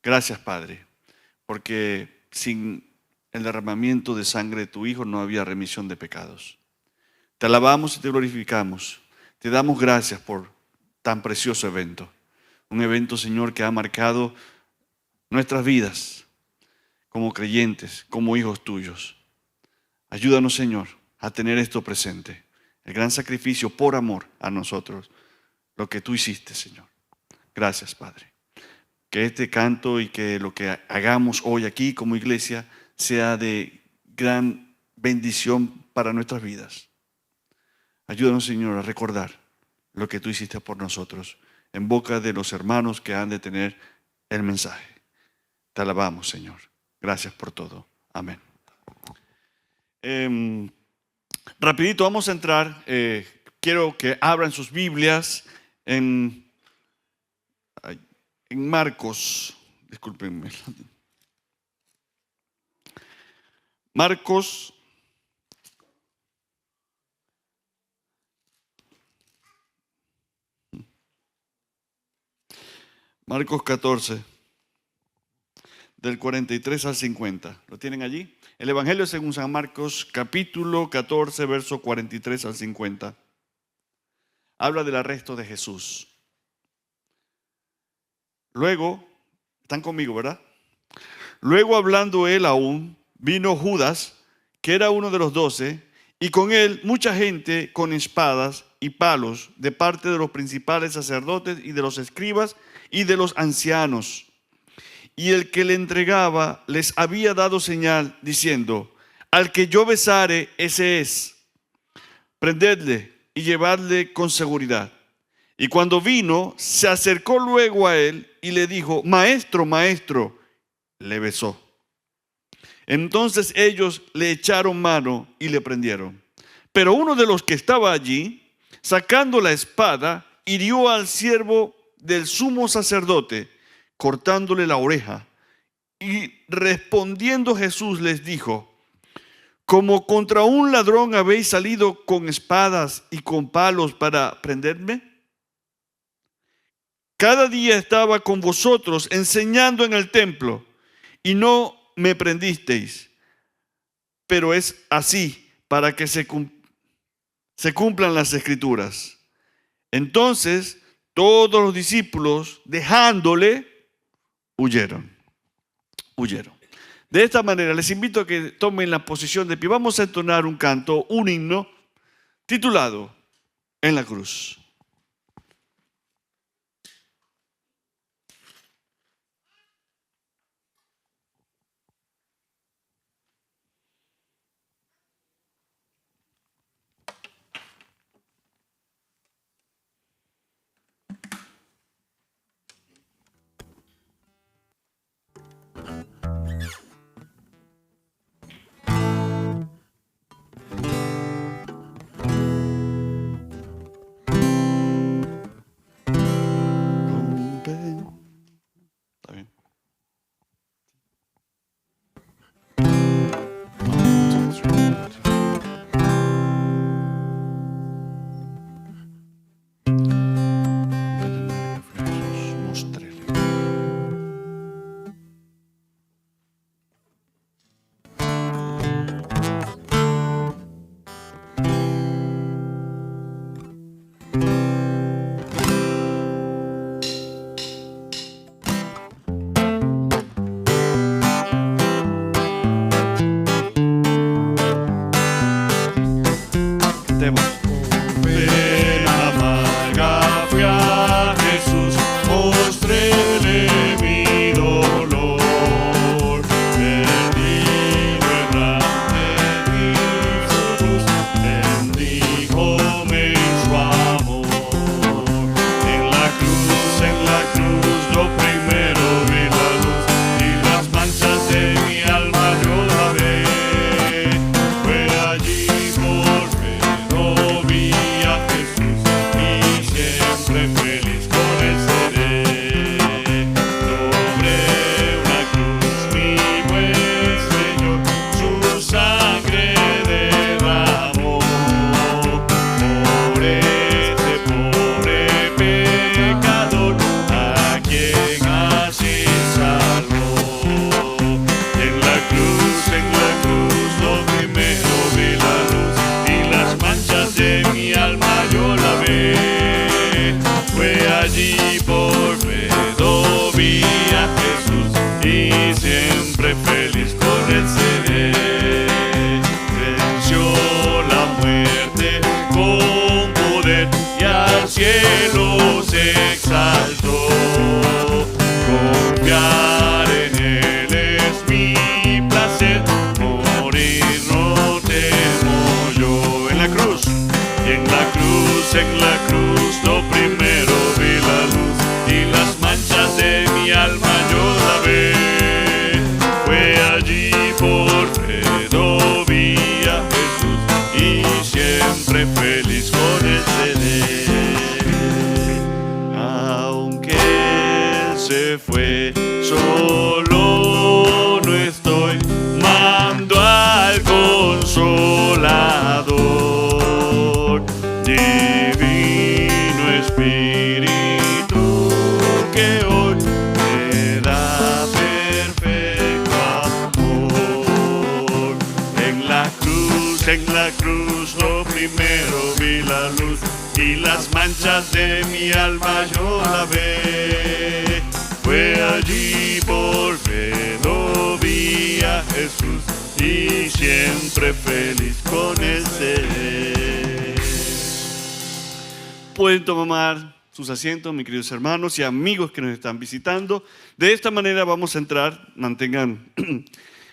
Gracias, Padre, porque sin el derramamiento de sangre de tu Hijo no había remisión de pecados. Te alabamos y te glorificamos. Te damos gracias por tan precioso evento. Un evento, Señor, que ha marcado nuestras vidas como creyentes, como hijos tuyos. Ayúdanos, Señor, a tener esto presente. El gran sacrificio por amor a nosotros. Lo que tú hiciste, Señor. Gracias, Padre. Que este canto y que lo que hagamos hoy aquí como iglesia sea de gran bendición para nuestras vidas. Ayúdanos, Señor, a recordar lo que tú hiciste por nosotros en boca de los hermanos que han de tener el mensaje. Te alabamos, Señor. Gracias por todo. Amén. Rapidito vamos a entrar. Quiero que abran sus Biblias en Marcos. Discúlpenme. Marcos Marcos 14, del 43 al 50. ¿Lo tienen allí? El Evangelio según San Marcos, capítulo 14, verso 43 al 50. Habla del arresto de Jesús. Luego, están conmigo, ¿verdad? Luego, hablando él aún, vino Judas, que era uno de los 12, y con él mucha gente con espadas y palos de parte de los principales sacerdotes y de los escribas y de los ancianos. Y el que le entregaba les había dado señal diciendo: al que yo besare, ese es. Prendedle y llevadle con seguridad. Y cuando vino, se acercó luego a él y le dijo: maestro, maestro. Le besó. Entonces ellos le echaron mano y le prendieron. Pero uno de los que estaba allí, sacando la espada, hirió al siervo del sumo sacerdote, cortándole la oreja. Y respondiendo Jesús les dijo: ¿como contra un ladrón habéis salido con espadas y con palos para prenderme? Cada día estaba con vosotros enseñando en el templo y no me prendisteis. Pero es así para que se cumplan las escrituras. Entonces todos los discípulos, dejándole, huyeron. De esta manera les invito a que tomen la posición de pie. Vamos a entonar un canto, un himno titulado En la cruz. Está bien. confiar en Él es mi placer, morir no temo yo. En la cruz, y en la cruz, lo primero vi la luz, y las manchas de mi alma yo lavé. Fue allí por fe lo vi a Jesús, y siempre feliz con Él seré. Aunque Él se fue, solo no estoy, mando al Consolador, Divino Espíritu, que hoy me da perfecto amor. En la cruz, lo primero vi la luz, y las manchas de mi alma yo lavé. Fue allí por fe lo vi a Jesús, y siempre feliz con Él seré. Pueden tomar sus asientos, mis queridos hermanos y amigos que nos están visitando. De esta manera vamos a entrar, mantengan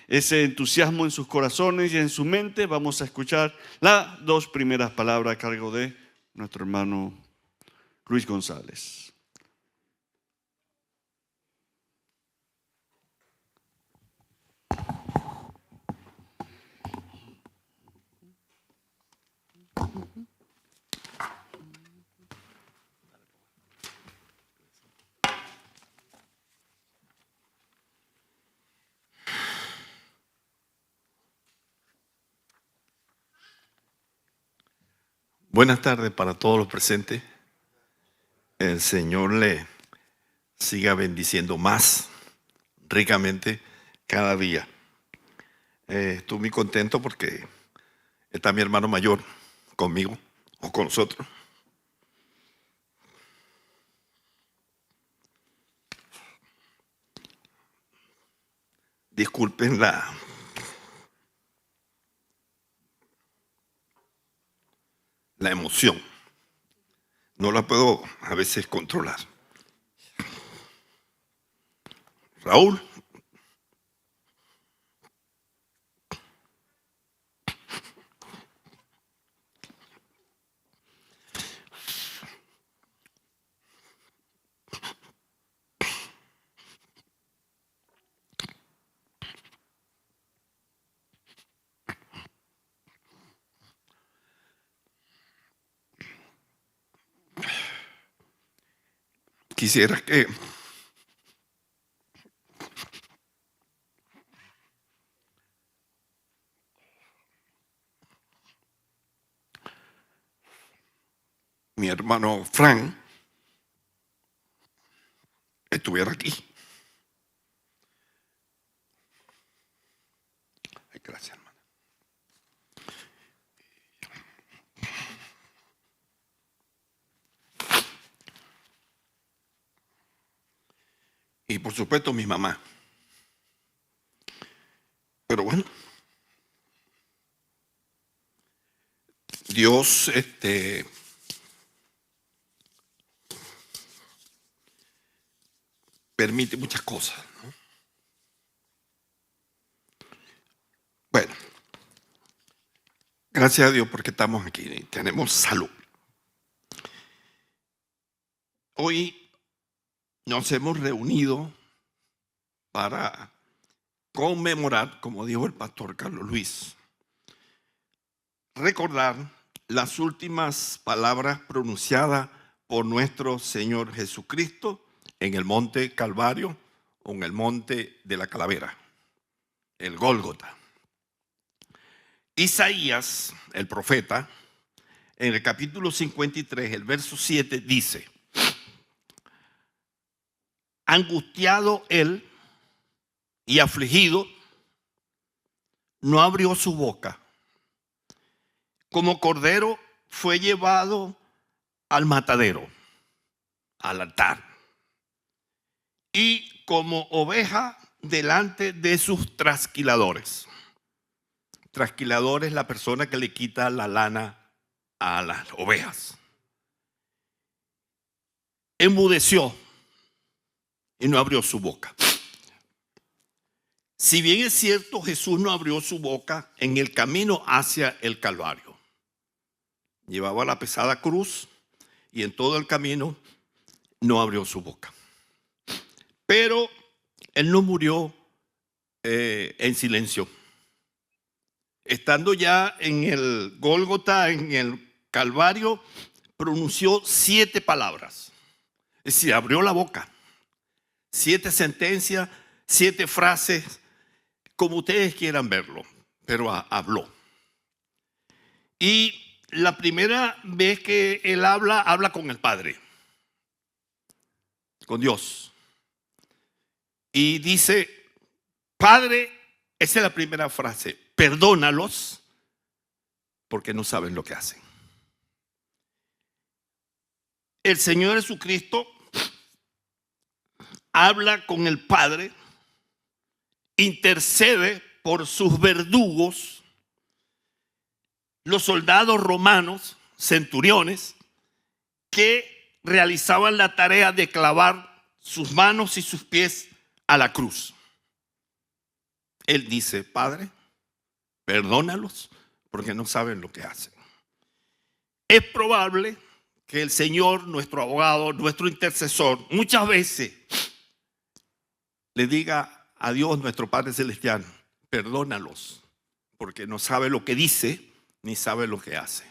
ese entusiasmo en sus corazones y en su mente. Vamos a escuchar las dos primeras palabras a cargo de nuestro hermano Luis González. Buenas tardes para todos los presentes. El Señor le siga bendiciendo más ricamente cada día. Estoy muy contento porque está mi hermano mayor conmigo o con nosotros. Disculpen la emoción. No la puedo a veces controlar. Raúl. Quisiera que mi hermano Frank estuviera aquí. Ay, gracias, hermano. Y por supuesto mi mamá. Pero bueno, Dios permite muchas cosas, ¿no? Bueno, gracias a Dios porque estamos aquí y tenemos salud. Hoy nos hemos reunido para conmemorar, como dijo el pastor Carlos Luis, recordar las últimas palabras pronunciadas por nuestro Señor Jesucristo en el monte Calvario o en el monte de la Calavera, el Gólgota. Isaías, el profeta, en el capítulo 53, el verso 7 dice: angustiado él y afligido, no abrió su boca. Como cordero fue llevado al matadero, al altar, y como oveja delante de sus trasquiladores. Trasquilador es la persona que le quita la lana a las ovejas. Enmudeció y no abrió su boca. Si bien es cierto, Jesús no abrió su boca en el camino hacia el Calvario. Llevaba la pesada cruz y en todo el camino no abrió su boca. Pero él no murió en silencio. Estando ya en el Gólgota, en el Calvario, pronunció 7 palabras. Es decir, abrió la boca. 7 sentencias, 7 frases, como ustedes quieran verlo, pero habló. Y la primera vez que él habla con el Padre, con Dios. Y dice, Padre, esa es la primera frase, perdónalos porque no saben lo que hacen. El Señor Jesucristo habla con el Padre, intercede por sus verdugos, los soldados romanos, centuriones, que realizaban la tarea de clavar sus manos y sus pies a la cruz. Él dice, Padre, perdónalos porque no saben lo que hacen. Es probable que el Señor, nuestro abogado, nuestro intercesor, muchas veces le diga a Dios, nuestro Padre Celestial, perdónalos porque no sabe lo que dice ni sabe lo que hace.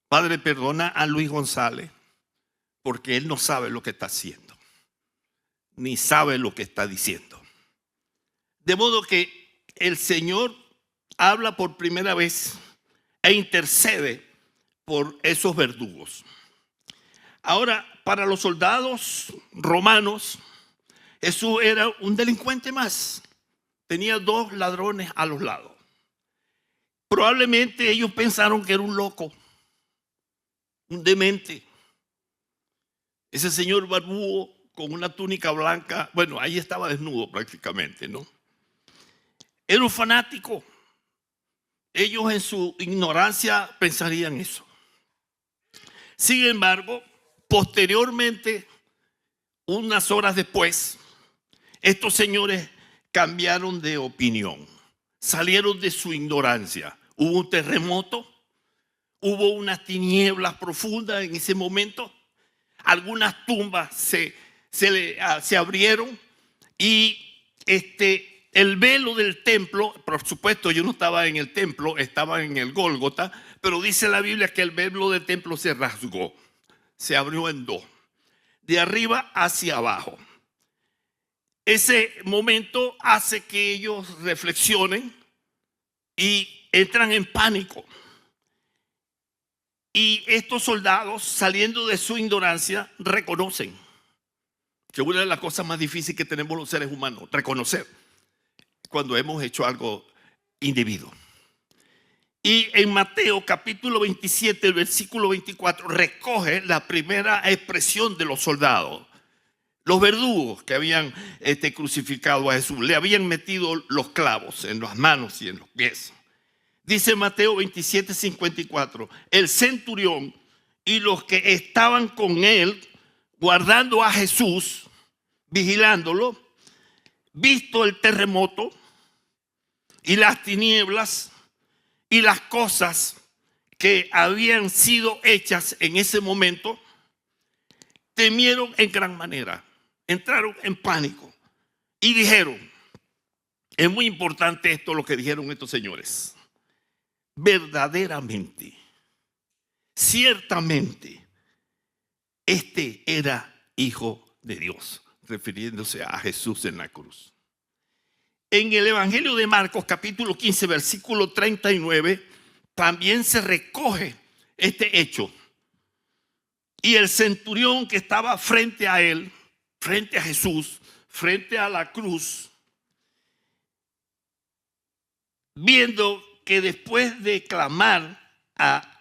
Padre, perdona a Luis González porque él no sabe lo que está haciendo, ni sabe lo que está diciendo. De modo que el Señor habla por primera vez e intercede por esos verdugos. Ahora, para los soldados romanos, Jesús era un delincuente más. Tenía 2 ladrones a los lados. Probablemente ellos pensaron que era un loco, un demente. Ese señor barbudo con una túnica blanca, bueno, ahí estaba desnudo prácticamente, ¿no? Era un fanático. Ellos en su ignorancia pensarían eso. Sin embargo, posteriormente, unas horas después, estos señores cambiaron de opinión, salieron de su ignorancia. Hubo un terremoto, hubo unas tinieblas profundas en ese momento, algunas tumbas se abrieron y el velo del templo, por supuesto yo no estaba en el templo, estaba en el Gólgota, pero dice la Biblia que el velo del templo se rasgó, se abrió en 2, de arriba hacia abajo. Ese momento hace que ellos reflexionen y entran en pánico. Y estos soldados, saliendo de su ignorancia, reconocen que una de las cosas más difíciles que tenemos los seres humanos, reconocer cuando hemos hecho algo indebido. Y en Mateo capítulo 27, el versículo 24, recoge la primera expresión de los soldados. Los verdugos que habían crucificado a Jesús, le habían metido los clavos en las manos y en los pies. Dice Mateo 27, 54, el centurión y los que estaban con él, guardando a Jesús, vigilándolo, visto el terremoto y las tinieblas y las cosas que habían sido hechas en ese momento, temieron en gran manera, entraron en pánico y dijeron, es muy importante esto lo que dijeron estos señores, verdaderamente, ciertamente, este era hijo de Dios, refiriéndose a Jesús en la cruz. En el Evangelio de Marcos, capítulo 15, versículo 39, también se recoge este hecho. Y el centurión que estaba frente a él, frente a Jesús, frente a la cruz, viendo que después de clamar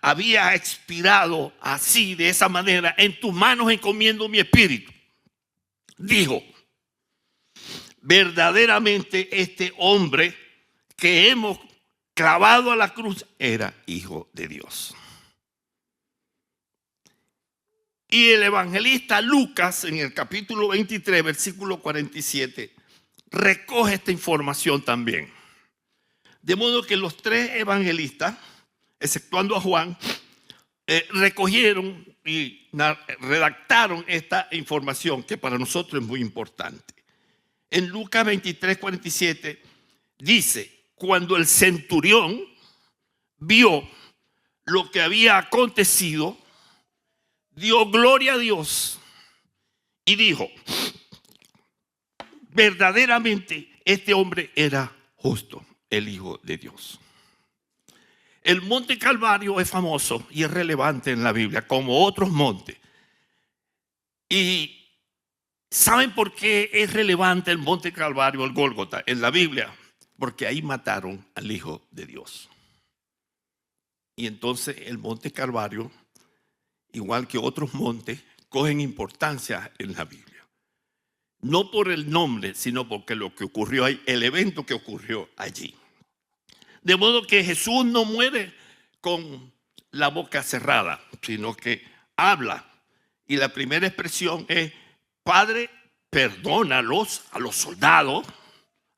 había expirado así, de esa manera, en tus manos encomiendo mi espíritu, dijo, verdaderamente este hombre que hemos clavado a la cruz era hijo de Dios. Y el evangelista Lucas en el capítulo 23, versículo 47, recoge esta información también. De modo que los tres evangelistas, exceptuando a Juan, recogieron y redactaron esta información que para nosotros es muy importante. En Lucas 23:47 dice: cuando el centurión vio lo que había acontecido, dio gloria a Dios y dijo: verdaderamente este hombre era justo, el Hijo de Dios. El monte Calvario es famoso y es relevante en la Biblia, como otros montes. Y ¿saben por qué es relevante el monte Calvario, el Gólgota, en la Biblia? Porque ahí mataron al Hijo de Dios. Y entonces el monte Calvario, igual que otros montes, cogen importancia en la Biblia. No por el nombre, sino porque lo que ocurrió ahí, el evento que ocurrió allí. De modo que Jesús no muere con la boca cerrada, sino que habla. Y la primera expresión es: Padre, perdónalos, a los soldados,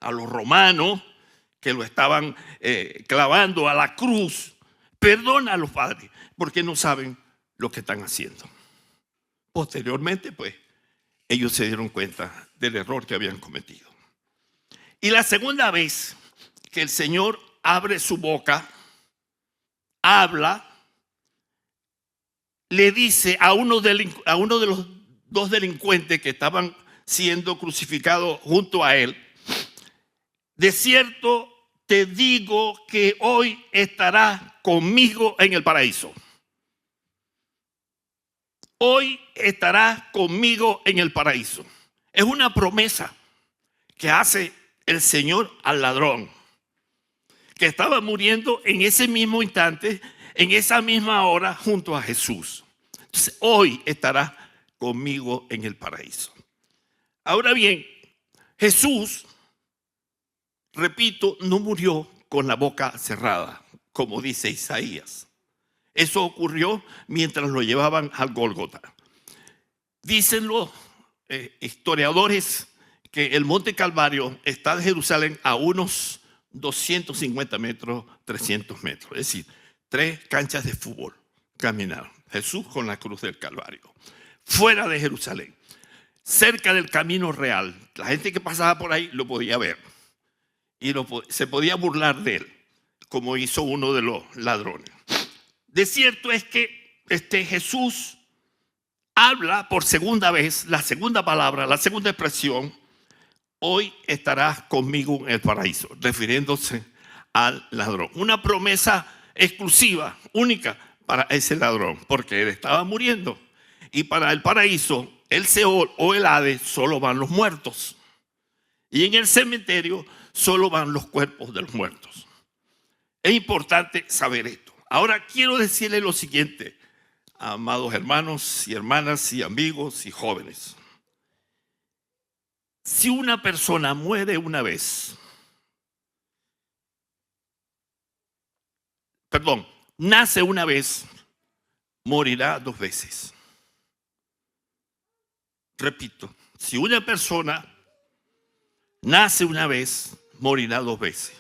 a los romanos que lo estaban clavando a la cruz. Perdónalos, Padre, porque no saben lo que están haciendo. Posteriormente, pues, ellos se dieron cuenta del error que habían cometido. Y la segunda vez que el Señor abre su boca, habla, le dice a uno de los dos delincuentes que estaban siendo crucificados junto a él: de cierto te digo que hoy estarás conmigo en el paraíso. Hoy estarás conmigo en el paraíso. Es una promesa que hace el Señor al ladrón, que estaba muriendo en ese mismo instante, en esa misma hora, junto a Jesús. Entonces, hoy estarás conmigo en el paraíso. Ahora bien, Jesús, repito, no murió con la boca cerrada, como dice Isaías. Eso ocurrió mientras lo llevaban al Gólgota. Dicen los historiadores que el monte Calvario está de Jerusalén a unos 250 metros, 300 metros. Es decir, 3 canchas de fútbol caminaron Jesús con la cruz del Calvario. Fuera de Jerusalén, cerca del camino real. La gente que pasaba por ahí lo podía ver. Y se podía burlar de él, como hizo uno de los ladrones. De cierto es que Jesús habla por segunda vez, la segunda palabra, la segunda expresión: hoy estarás conmigo en el paraíso, refiriéndose al ladrón. Una promesa exclusiva, única para ese ladrón, porque él estaba muriendo. Y para el paraíso, el Seol o el Hades, solo van los muertos. Y en el cementerio solo van los cuerpos de los muertos. Es importante saber esto. Ahora quiero decirle lo siguiente, amados hermanos y hermanas y amigos y jóvenes. Si una persona muere una vez, nace una vez, morirá 2 veces. Repito, si una persona nace una vez, morirá 2 veces.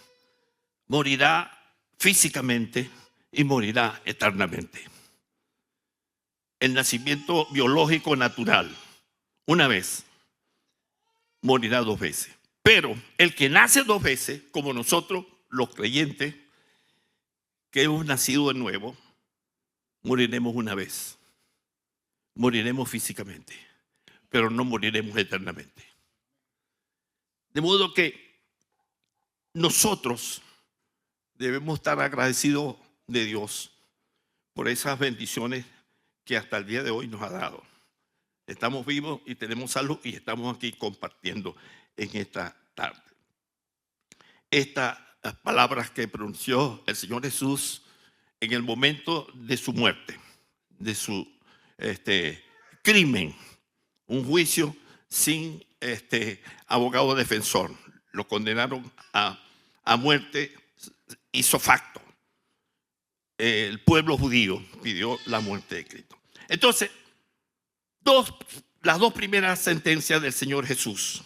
Morirá físicamente y morirá eternamente. El nacimiento biológico natural, una vez, morirá 2 veces. Pero el que nace 2 veces, como nosotros los creyentes que hemos nacido de nuevo, moriremos una vez. Moriremos físicamente, pero no moriremos eternamente. De modo que nosotros debemos estar agradecidos de Dios por esas bendiciones que hasta el día de hoy nos ha dado. Estamos vivos y tenemos salud y estamos aquí compartiendo en esta tarde. Estas palabras que pronunció el Señor Jesús en el momento de su muerte, de su crimen, un juicio sin abogado defensor. Lo condenaron a muerte ipso facto. El pueblo judío pidió la muerte de Cristo. Entonces, las dos primeras sentencias del Señor Jesús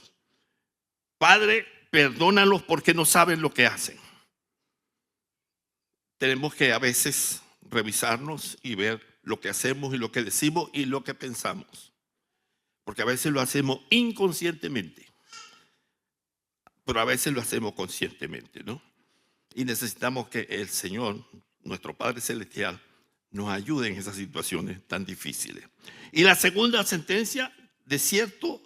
Padre, perdónalos porque no saben lo que hacen. Tenemos que a veces revisarnos y ver lo que hacemos y lo que decimos y lo que pensamos. Porque a veces lo hacemos inconscientemente, pero a veces lo hacemos conscientemente, ¿no? Y necesitamos que el Señor, nuestro Padre Celestial, nos ayude en esas situaciones tan difíciles. Y la segunda sentencia, de cierto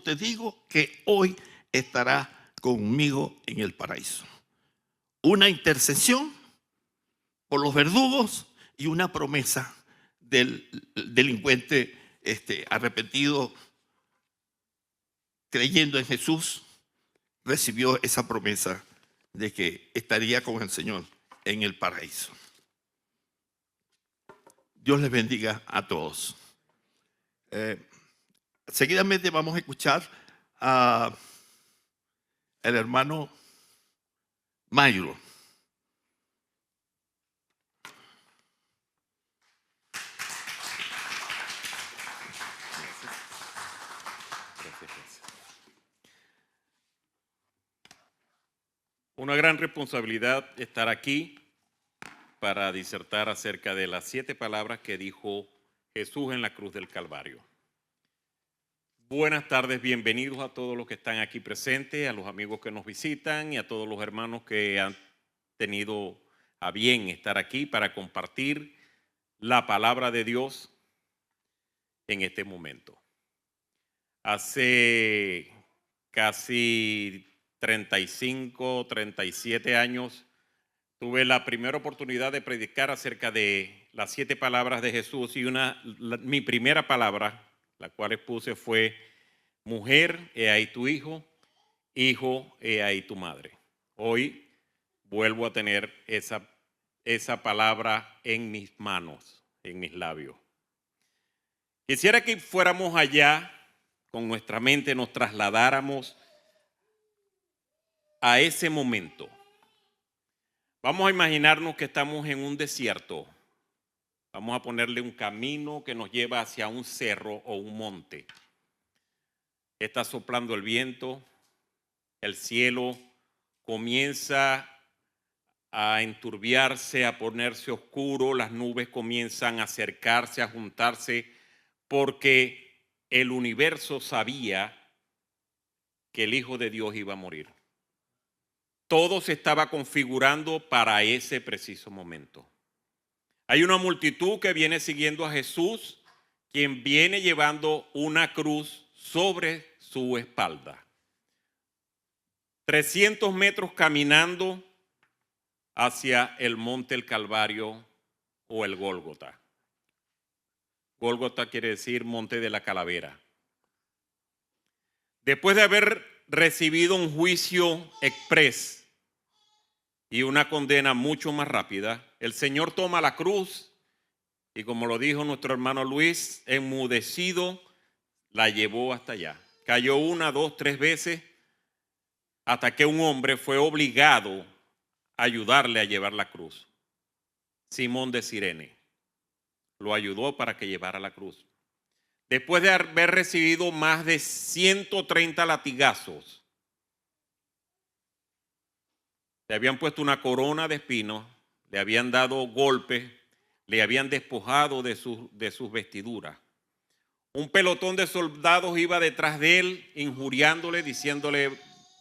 te digo que hoy estará conmigo en el paraíso. Una intercesión por los verdugos y una promesa del delincuente arrepentido, creyendo en Jesús, recibió esa promesa de que estaría con el Señor en el paraíso. Dios les bendiga a todos. Seguidamente vamos a escuchar al hermano Mayro. Una gran responsabilidad estar aquí para disertar acerca de las 7 palabras que dijo Jesús en la cruz del Calvario. Buenas tardes, bienvenidos a todos los que están aquí presentes, a los amigos que nos visitan y a todos los hermanos que han tenido a bien estar aquí para compartir la palabra de Dios en este momento. Hace casi 35, 37 años tuve la primera oportunidad de predicar acerca de las 7 palabras de Jesús y mi primera palabra, la cual puse, fue: mujer, he ahí tu hijo, hijo, he ahí tu madre. Hoy vuelvo a tener esa palabra en mis manos, en mis labios. Quisiera que fuéramos allá, con nuestra mente nos trasladáramos a ese momento. Vamos a imaginarnos que estamos en un desierto. Vamos a ponerle un camino que nos lleva hacia un cerro o un monte. Está soplando el viento, el cielo comienza a enturbiarse, a ponerse oscuro, las nubes comienzan a acercarse, a juntarse, porque el universo sabía que el Hijo de Dios iba a morir. Todo se estaba configurando para ese preciso momento. Hay una multitud que viene siguiendo a Jesús, quien viene llevando una cruz sobre su espalda. 300 metros caminando hacia el monte del Calvario o el Gólgota. Gólgota quiere decir monte de la calavera. Después de haber recibido un juicio exprés y una condena mucho más rápida, el Señor toma la cruz y, como lo dijo nuestro hermano Luis, enmudecido, la llevó hasta allá. Cayó 1, 2, 3 veces hasta que un hombre fue obligado a ayudarle a llevar la cruz. Simón de Cirene lo ayudó para que llevara la cruz. Después de haber recibido más de 130 latigazos, le habían puesto una corona de espinos, le habían dado golpes, le habían despojado de sus vestiduras. Un pelotón de soldados iba detrás de él, injuriándole, diciéndole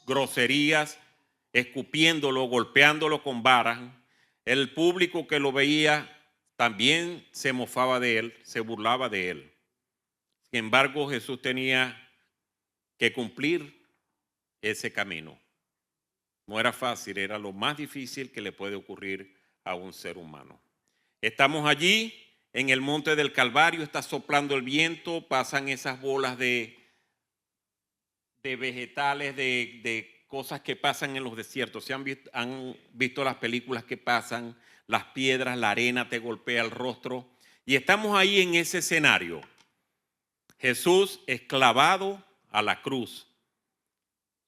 groserías, escupiéndolo, golpeándolo con varas. El público que lo veía también se mofaba de él, se burlaba de él. Sin embargo, Jesús tenía que cumplir ese camino. No era fácil, era lo más difícil que le puede ocurrir a un ser humano. Estamos allí en el monte del Calvario, está soplando el viento, pasan esas bolas de vegetales, de cosas que pasan en los desiertos. Han visto las películas que pasan, las piedras, la arena te golpea el rostro. Y estamos ahí en ese escenario. Jesús es clavado a la cruz,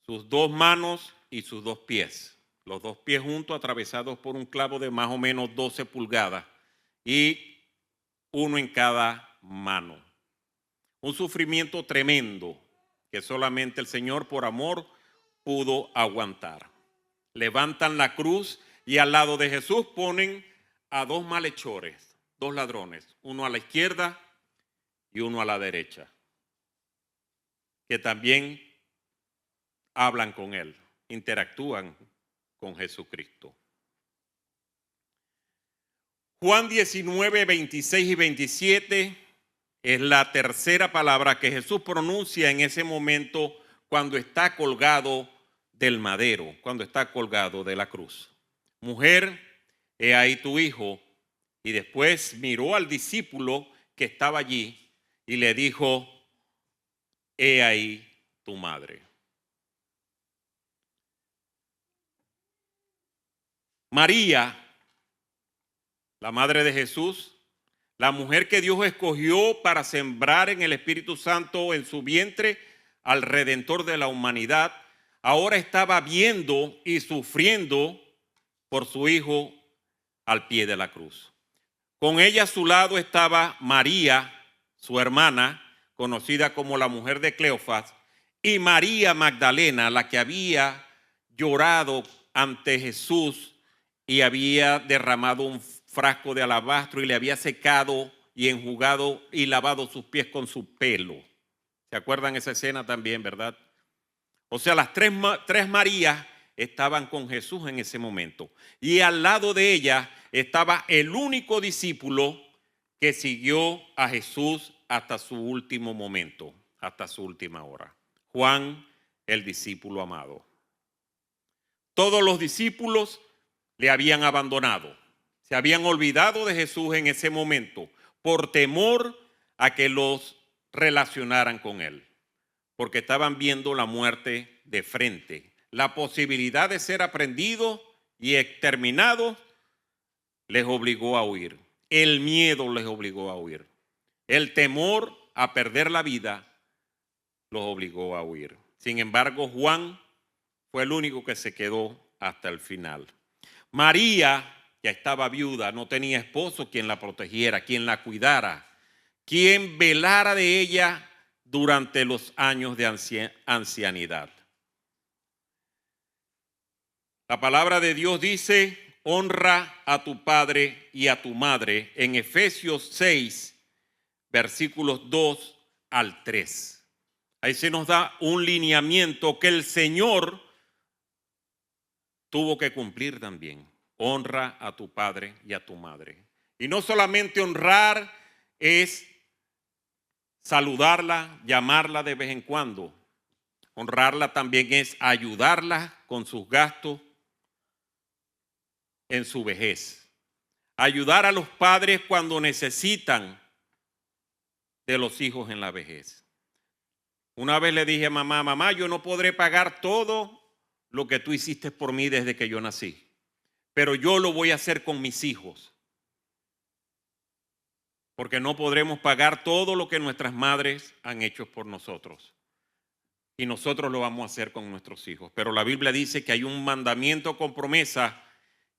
sus 2 manos y sus 2 pies. Los 2 pies juntos, atravesados por un clavo de más o menos 12 pulgadas y uno en cada mano. Un sufrimiento tremendo que solamente el Señor, por amor, pudo aguantar. Levantan la cruz y al lado de Jesús ponen a dos malhechores, dos ladrones, uno a la izquierda y uno a la derecha, que también hablan con él, interactúan con Jesucristo. Juan 19, 26 y 27 es la tercera palabra que Jesús pronuncia en ese momento cuando está colgado del madero, cuando está colgado de la cruz. Mujer, he ahí tu hijo. Y después miró al discípulo que estaba allí y le dijo, he ahí tu madre. María, la madre de Jesús, la mujer que Dios escogió para sembrar en el Espíritu Santo en su vientre al Redentor de la humanidad, ahora estaba viendo y sufriendo por su hijo al pie de la cruz. Con ella a su lado estaba María, su hermana, conocida como la mujer de Cleofas, y María Magdalena, la que había llorado ante Jesús y había derramado un frasco de alabastro y le había secado y enjugado y lavado sus pies con su pelo. ¿Se acuerdan esa escena también, verdad? O sea, las tres Marías estaban con Jesús en ese momento. Y al lado de ella estaba el único discípulo que siguió a Jesús hasta su último momento, hasta su última hora. Juan, el discípulo amado. Todos los discípulos le habían abandonado. Se habían olvidado de Jesús en ese momento por temor a que los relacionaran con él, porque estaban viendo la muerte de frente. La posibilidad de ser aprendidos y exterminados les obligó a huir. El miedo les obligó a huir. El temor a perder la vida los obligó a huir. Sin embargo, Juan fue el único que se quedó hasta el final. María ya estaba viuda, no tenía esposo quien la protegiera, quien la cuidara, quien velara de ella durante los años de ancianidad. La palabra de Dios dice, honra a tu padre y a tu madre, en Efesios 6, versículos 2 al 3. Ahí se nos da un lineamiento que el Señor tuvo que cumplir también. Honra a tu padre y a tu madre. Y no solamente honrar es saludarla, llamarla de vez en cuando. Honrarla también es ayudarla con sus gastos en su vejez. Ayudar a los padres cuando necesitan de los hijos en la vejez. Una vez le dije a mamá, mamá, yo no podré pagar todo lo que tú hiciste por mí desde que yo nací, pero yo lo voy a hacer con mis hijos, porque no podremos pagar todo lo que nuestras madres han hecho por nosotros. Y nosotros lo vamos a hacer con nuestros hijos. Pero la Biblia dice que hay un mandamiento con promesa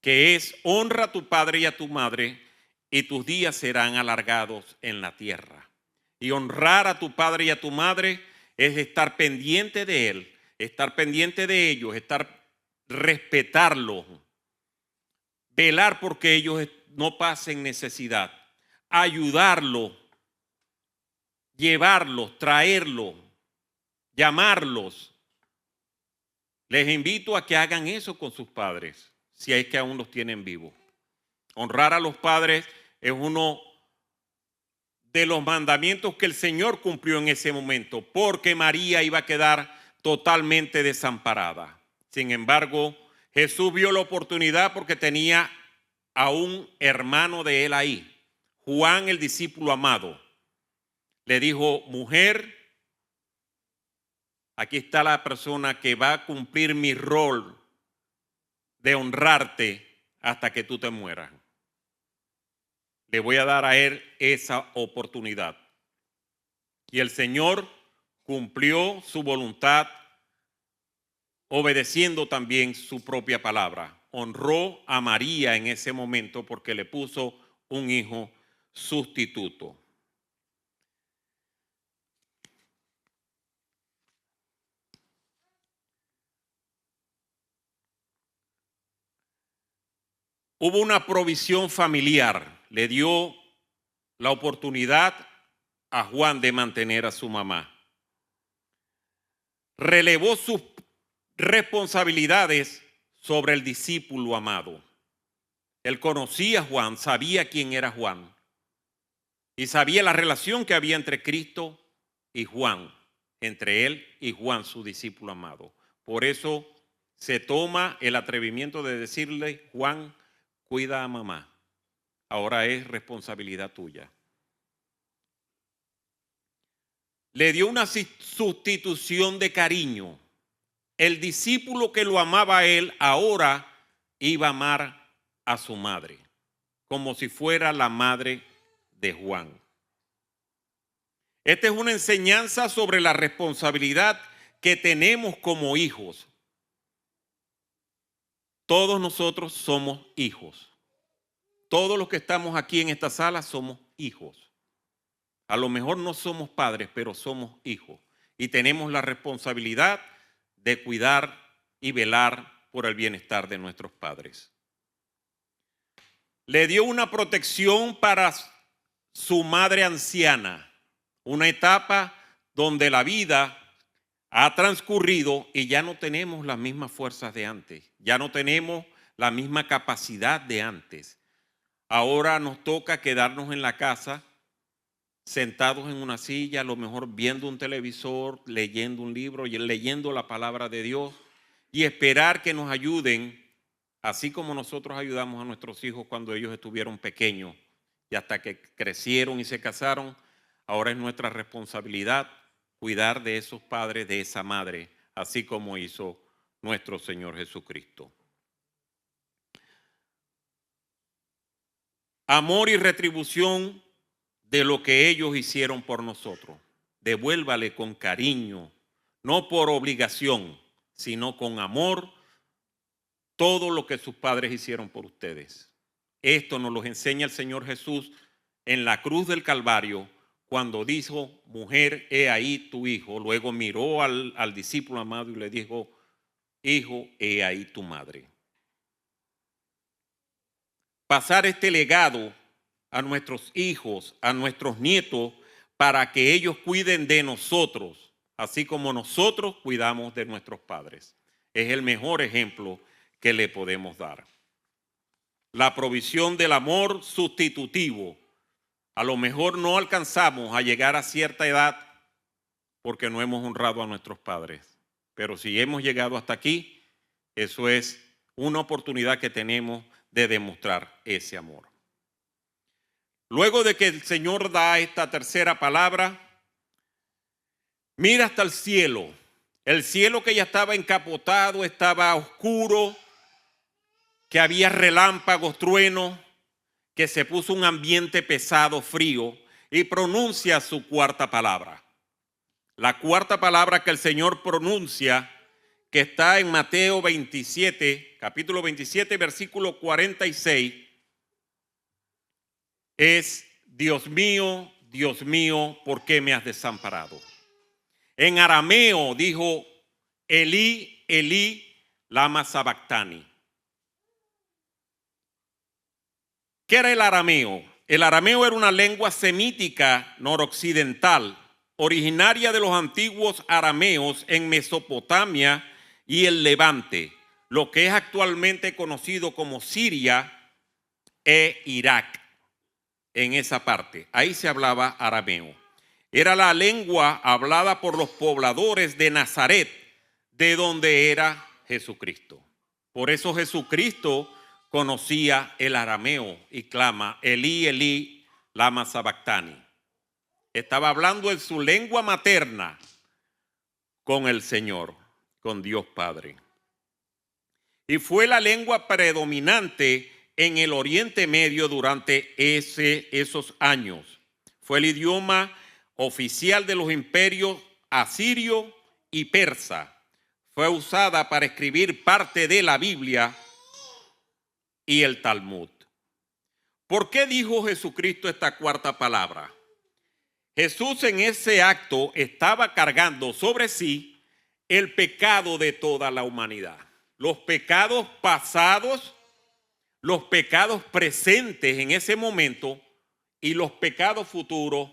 que es honra a tu padre y a tu madre y tus días serán alargados en la tierra. Y honrar a tu padre y a tu madre es estar pendiente de él, estar pendiente de ellos, respetarlos, velar porque ellos no pasen necesidad, ayudarlos, llevarlos, traerlos, llamarlos. Les invito a que hagan eso con sus padres, si es que aún los tienen vivos. Honrar a los padres es uno de los mandamientos que el Señor cumplió en ese momento, porque María iba a quedar totalmente desamparada. Sin embargo, Jesús vio la oportunidad porque tenía a un hermano de él ahí, Juan, el discípulo amado. Le dijo, mujer, aquí está la persona que va a cumplir mi rol de honrarte hasta que tú te mueras. Le voy a dar a él esa oportunidad. Y el Señor cumplió su voluntad, obedeciendo también su propia palabra. Honró a María en ese momento porque le puso un hijo sustituto. hubo una provisión familiar. Le dio la oportunidad a Juan de mantener a su mamá. Relevó sus responsabilidades sobre el discípulo amado. Él conocía a Juan, sabía quién era Juan y sabía la relación que había entre Cristo y Juan, entre él y Juan, su discípulo amado. Por eso se toma el atrevimiento de decirle: Juan, cuida a mamá. Ahora es responsabilidad tuya. Le dio una sustitución de cariño. El discípulo que lo amaba a él ahora iba a amar a su madre, como si fuera la madre de Juan. Esta es una enseñanza sobre la responsabilidad que tenemos como hijos. Todos nosotros somos hijos. Todos los que estamos aquí en esta sala somos hijos. A lo mejor no somos padres, pero somos hijos. Y tenemos la responsabilidad de cuidar y velar por el bienestar de nuestros padres. Le dio una protección para su madre anciana, una etapa donde la vida ha transcurrido y ya no tenemos las mismas fuerzas de antes, ya no tenemos la misma capacidad de antes. Ahora nos toca quedarnos en la casa, sentados en una silla, a lo mejor viendo un televisor, leyendo un libro y leyendo la palabra de Dios y esperar que nos ayuden, así como nosotros ayudamos a nuestros hijos cuando ellos estuvieron pequeños y hasta que crecieron y se casaron. Ahora es nuestra responsabilidad cuidar de esos padres, de esa madre, así como hizo nuestro Señor Jesucristo. Amor y retribución de lo que ellos hicieron por nosotros. Devuélvale con cariño, no por obligación, sino con amor, todo lo que sus padres hicieron por ustedes. Esto nos lo enseña el Señor Jesús en la cruz del Calvario, cuando dijo: mujer, he ahí tu hijo. Luego miró al discípulo amado y le dijo: hijo, he ahí tu madre. Pasar este legado a nuestros hijos, a nuestros nietos, para que ellos cuiden de nosotros, así como nosotros cuidamos de nuestros padres. Es el mejor ejemplo que le podemos dar. La provisión del amor sustitutivo. A lo mejor no alcanzamos a llegar a cierta edad porque no hemos honrado a nuestros padres. Pero si hemos llegado hasta aquí, eso es una oportunidad que tenemos de demostrar ese amor. Luego de que el Señor da esta tercera palabra, mira hasta el cielo que ya estaba encapotado, estaba oscuro, que había relámpagos, truenos, que se puso un ambiente pesado, frío, y pronuncia su cuarta palabra. La cuarta palabra que el Señor pronuncia, que está en Mateo 27, capítulo 27, versículo 46, es: Dios mío, ¿por qué me has desamparado? En arameo dijo: Elí, Elí, lama sabactani. ¿Qué era el arameo? El arameo era una lengua semítica noroccidental, originaria de los antiguos arameos en Mesopotamia y el Levante, lo que es actualmente conocido como Siria e Irak. En esa parte, ahí se hablaba arameo. Era la lengua hablada por los pobladores de Nazaret, de donde era Jesucristo. Por eso Jesucristo conocía el arameo y clama: Elí, Elí, lama sabactani. Estaba hablando en su lengua materna con el Señor, con Dios Padre. Y fue la lengua predominante en el Oriente Medio durante esos años. Fue el idioma oficial de los imperios asirio y persa. Fue usada para escribir parte de la Biblia y el Talmud. ¿Por qué dijo Jesucristo esta cuarta palabra? Jesús en ese acto estaba cargando sobre sí el pecado de toda la humanidad. Los pecados pasados, los pecados presentes en ese momento y los pecados futuros,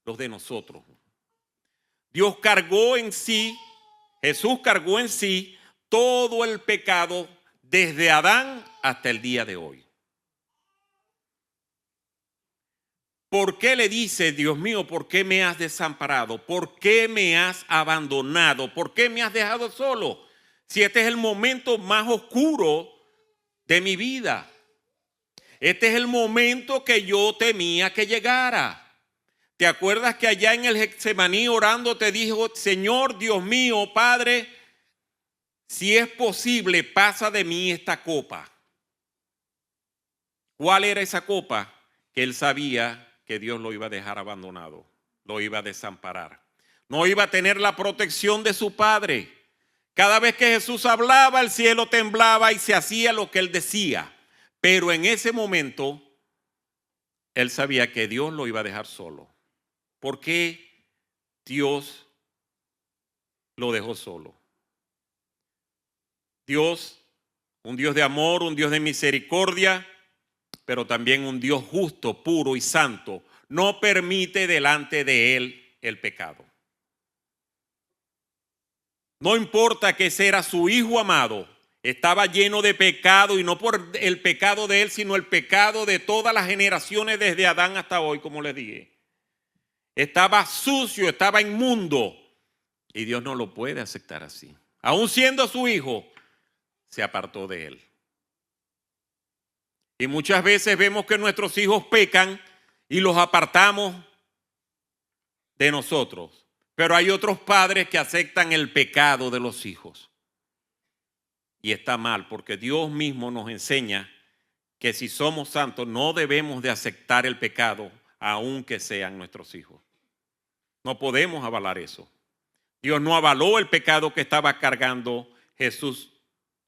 los de nosotros. Dios cargó en sí, Jesús cargó en sí todo el pecado desde Adán hasta el día de hoy. ¿Por qué le dice, Dios mío, por qué me has desamparado? ¿Por qué me has abandonado? ¿Por qué me has dejado solo? Si este es el momento más oscuro de mi vida. Este es el momento que yo temía que llegara. ¿Te acuerdas que allá en el Getsemaní orando te dijo, Señor, Dios mío, Padre, si es posible, pasa de mí esta copa? ¿Cuál era esa copa? Que él sabía que Dios lo iba a dejar abandonado, lo iba a desamparar. No iba a tener la protección de su Padre. Cada vez que Jesús hablaba, el cielo temblaba y se hacía lo que él decía. Pero en ese momento, él sabía que Dios lo iba a dejar solo. ¿Por qué Dios lo dejó solo? Dios, un Dios de amor, un Dios de misericordia, pero también un Dios justo, puro y santo, no permite delante de él el pecado. No importa que ese era su hijo amado, estaba lleno de pecado, y no por el pecado de él, sino el pecado de todas las generaciones desde Adán hasta hoy, como les dije. Estaba sucio, estaba inmundo, y Dios no lo puede aceptar así. Aún siendo su hijo, se apartó de él. Y muchas veces vemos que nuestros hijos pecan y los apartamos de nosotros. Pero hay otros padres que aceptan el pecado de los hijos. Y está mal, porque Dios mismo nos enseña que si somos santos no debemos de aceptar el pecado, aunque sean nuestros hijos. No podemos avalar eso. Dios no avaló el pecado que estaba cargando Jesús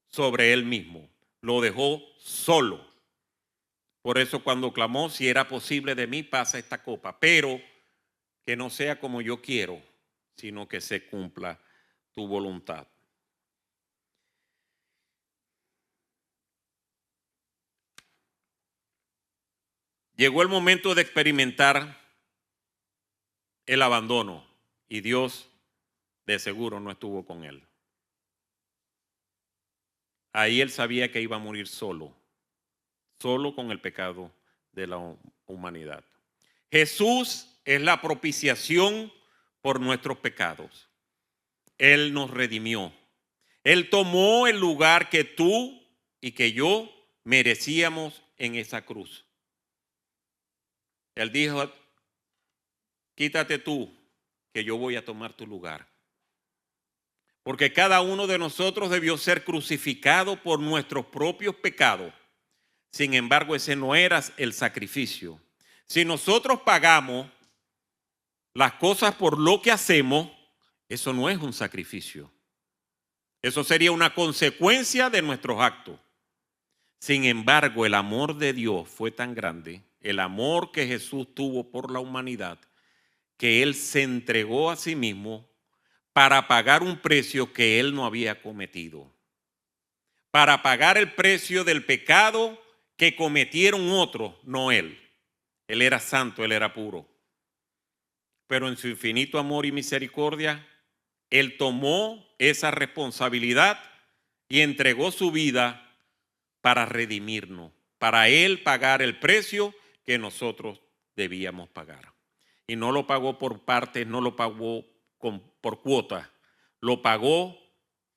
sobre él mismo. Lo dejó solo. Por eso cuando clamó, si era posible de mí, pasa esta copa, pero que no sea como yo quiero, sino que se cumpla tu voluntad. Llegó el momento de experimentar el abandono y Dios de seguro no estuvo con él. Ahí él sabía que iba a morir solo con el pecado de la humanidad. Jesús es la propiciación por nuestros pecados. Él nos redimió. Él tomó el lugar que tú y que yo merecíamos en esa cruz. Él dijo, quítate tú, que yo voy a tomar tu lugar. Porque cada uno de nosotros debió ser crucificado por nuestros propios pecados. Sin embargo, ese no era el sacrificio. Si nosotros pagamos las cosas por lo que hacemos, eso no es un sacrificio. Eso sería una consecuencia de nuestros actos. Sin embargo, el amor de Dios fue tan grande, el amor que Jesús tuvo por la humanidad, que Él se entregó a sí mismo para pagar un precio que Él no había cometido. Para pagar el precio del pecado que cometieron otros, no Él. Él era santo, Él era puro. Pero en su infinito amor y misericordia, Él tomó esa responsabilidad y entregó su vida para redimirnos, para Él pagar el precio que nosotros debíamos pagar. Y no lo pagó por partes, no lo pagó por cuotas, lo pagó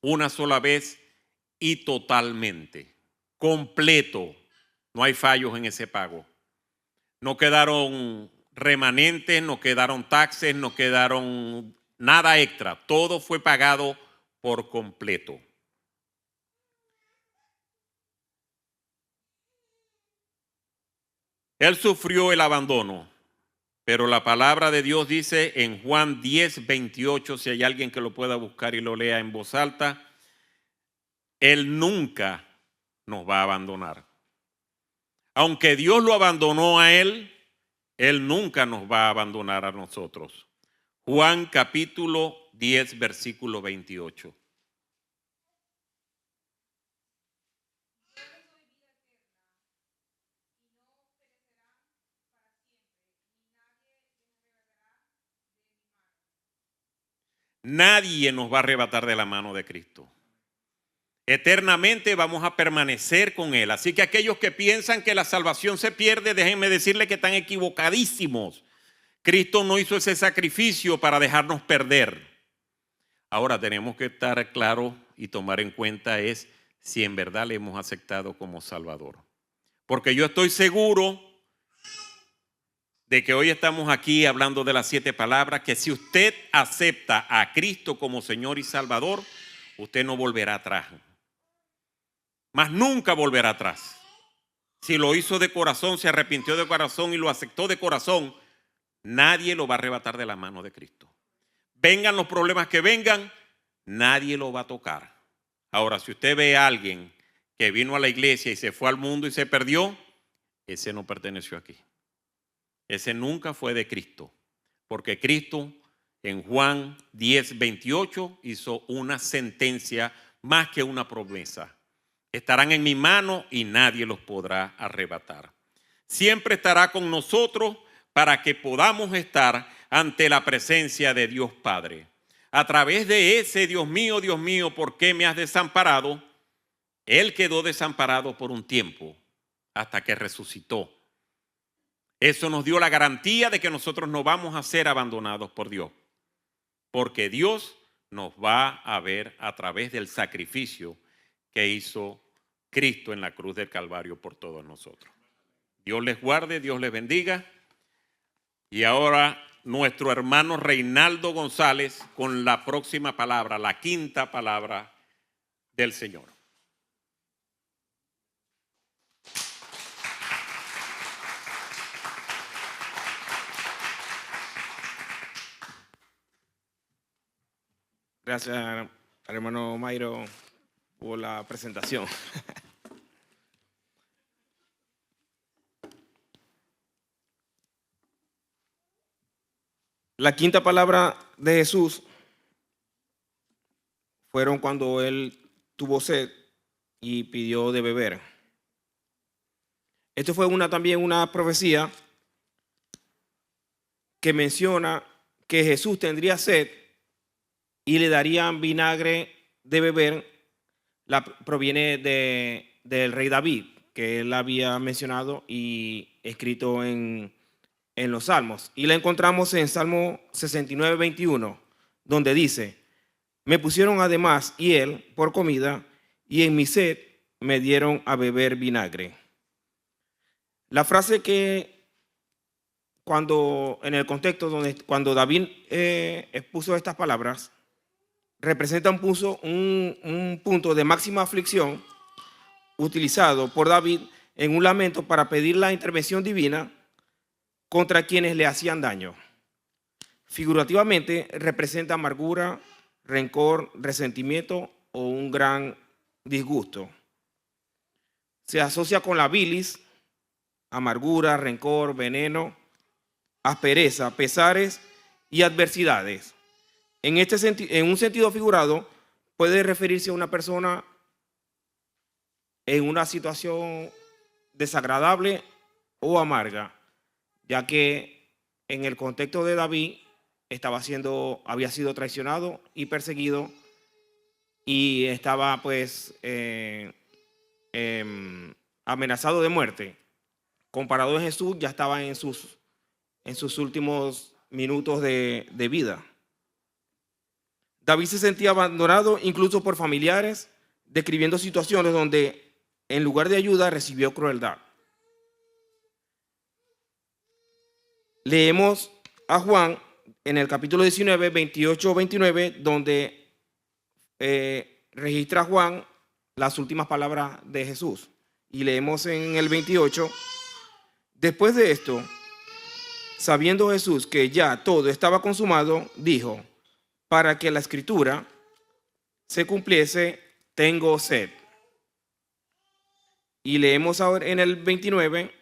una sola vez y totalmente, completo. No hay fallos en ese pago. No quedaron remanentes, no quedaron taxes, no quedaron nada extra. Todo fue pagado por completo. Él sufrió el abandono, pero la palabra de Dios dice en Juan 10:28, si hay alguien que lo pueda buscar y lo lea en voz alta, Él nunca nos va a abandonar. Aunque Dios lo abandonó a Él, Él nunca nos va a abandonar a nosotros. Juan capítulo 10, versículo 28. nadie nos va a arrebatar de la mano de Cristo. Eternamente vamos a permanecer con Él. Así que aquellos que piensan que la salvación se pierde, déjenme decirles que están equivocadísimos. Cristo no hizo ese sacrificio para dejarnos perder. Ahora tenemos que estar claros y tomar en cuenta es si en verdad le hemos aceptado como Salvador. Porque yo estoy seguro de que hoy estamos aquí hablando de las 7 palabras, que si usted acepta a Cristo como Señor y Salvador, usted no volverá atrás. Más nunca volverá atrás. Si lo hizo de corazón, se arrepintió de corazón y lo aceptó de corazón, nadie lo va a arrebatar de la mano de Cristo. Vengan los problemas que vengan, nadie lo va a tocar. Ahora, si usted ve a alguien que vino a la iglesia y se fue al mundo y se perdió, ese no perteneció aquí. Ese nunca fue de Cristo. Porque Cristo en Juan 10:28 hizo una sentencia más que una promesa. Estarán en mi mano y nadie los podrá arrebatar. Siempre estará con nosotros para que podamos estar ante la presencia de Dios Padre. A través de ese Dios mío, ¿por qué me has desamparado? Él quedó desamparado por un tiempo hasta que resucitó. Eso nos dio la garantía de que nosotros no vamos a ser abandonados por Dios, porque Dios nos va a ver a través del sacrificio que hizo Cristo en la cruz del Calvario por todos nosotros. Dios les guarde, Dios les bendiga. Y ahora nuestro hermano Reinaldo González con la próxima palabra, la 5ª palabra del Señor. Gracias al hermano Mayro por la presentación. La 5ª palabra de Jesús fueron cuando él tuvo sed y pidió de beber. Esto fue también una profecía que menciona que Jesús tendría sed y le darían vinagre de beber. Proviene del rey David, que él había mencionado y escrito en los Salmos. Y la encontramos en Salmo 69:21, donde dice: me pusieron además hiel por comida, y en mi sed me dieron a beber vinagre. La frase que en el contexto cuando David expuso estas palabras, representa un punto de máxima aflicción utilizado por David en un lamento para pedir la intervención divina contra quienes le hacían daño. Figurativamente representa amargura, rencor, resentimiento o un gran disgusto. Se asocia con la bilis, amargura, rencor, veneno, aspereza, pesares y adversidades. En un sentido figurado, puede referirse a una persona en una situación desagradable o amarga, ya que en el contexto de David había sido traicionado y perseguido y estaba amenazado de muerte. Comparado a Jesús, ya estaba en sus últimos minutos de vida. David se sentía abandonado incluso por familiares, describiendo situaciones donde en lugar de ayuda recibió crueldad. Leemos a Juan en el capítulo 19, 28-29, donde registra Juan las últimas palabras de Jesús. Y leemos en el 28: después de esto, sabiendo Jesús que ya todo estaba consumado, dijo: para que la escritura se cumpliese, tengo sed. Y leemos ahora en el 29,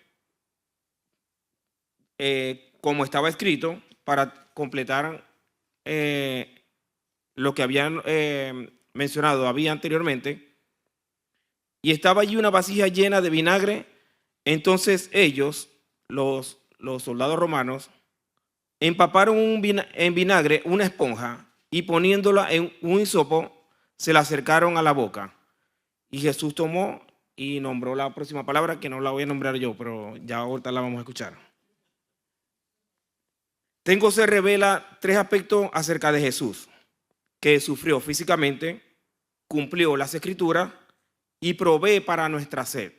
como estaba escrito, para completar lo que habían mencionado anteriormente. Y estaba allí una vasija llena de vinagre. Entonces ellos, los soldados romanos, empaparon en vinagre una esponja y poniéndola en un hisopo, se la acercaron a la boca. Y Jesús tomó y nombró la próxima palabra, que no la voy a nombrar yo, pero ya ahorita la vamos a escuchar. Tengo se revela tres aspectos acerca de Jesús: que sufrió físicamente, cumplió las escrituras y provee para nuestra sed.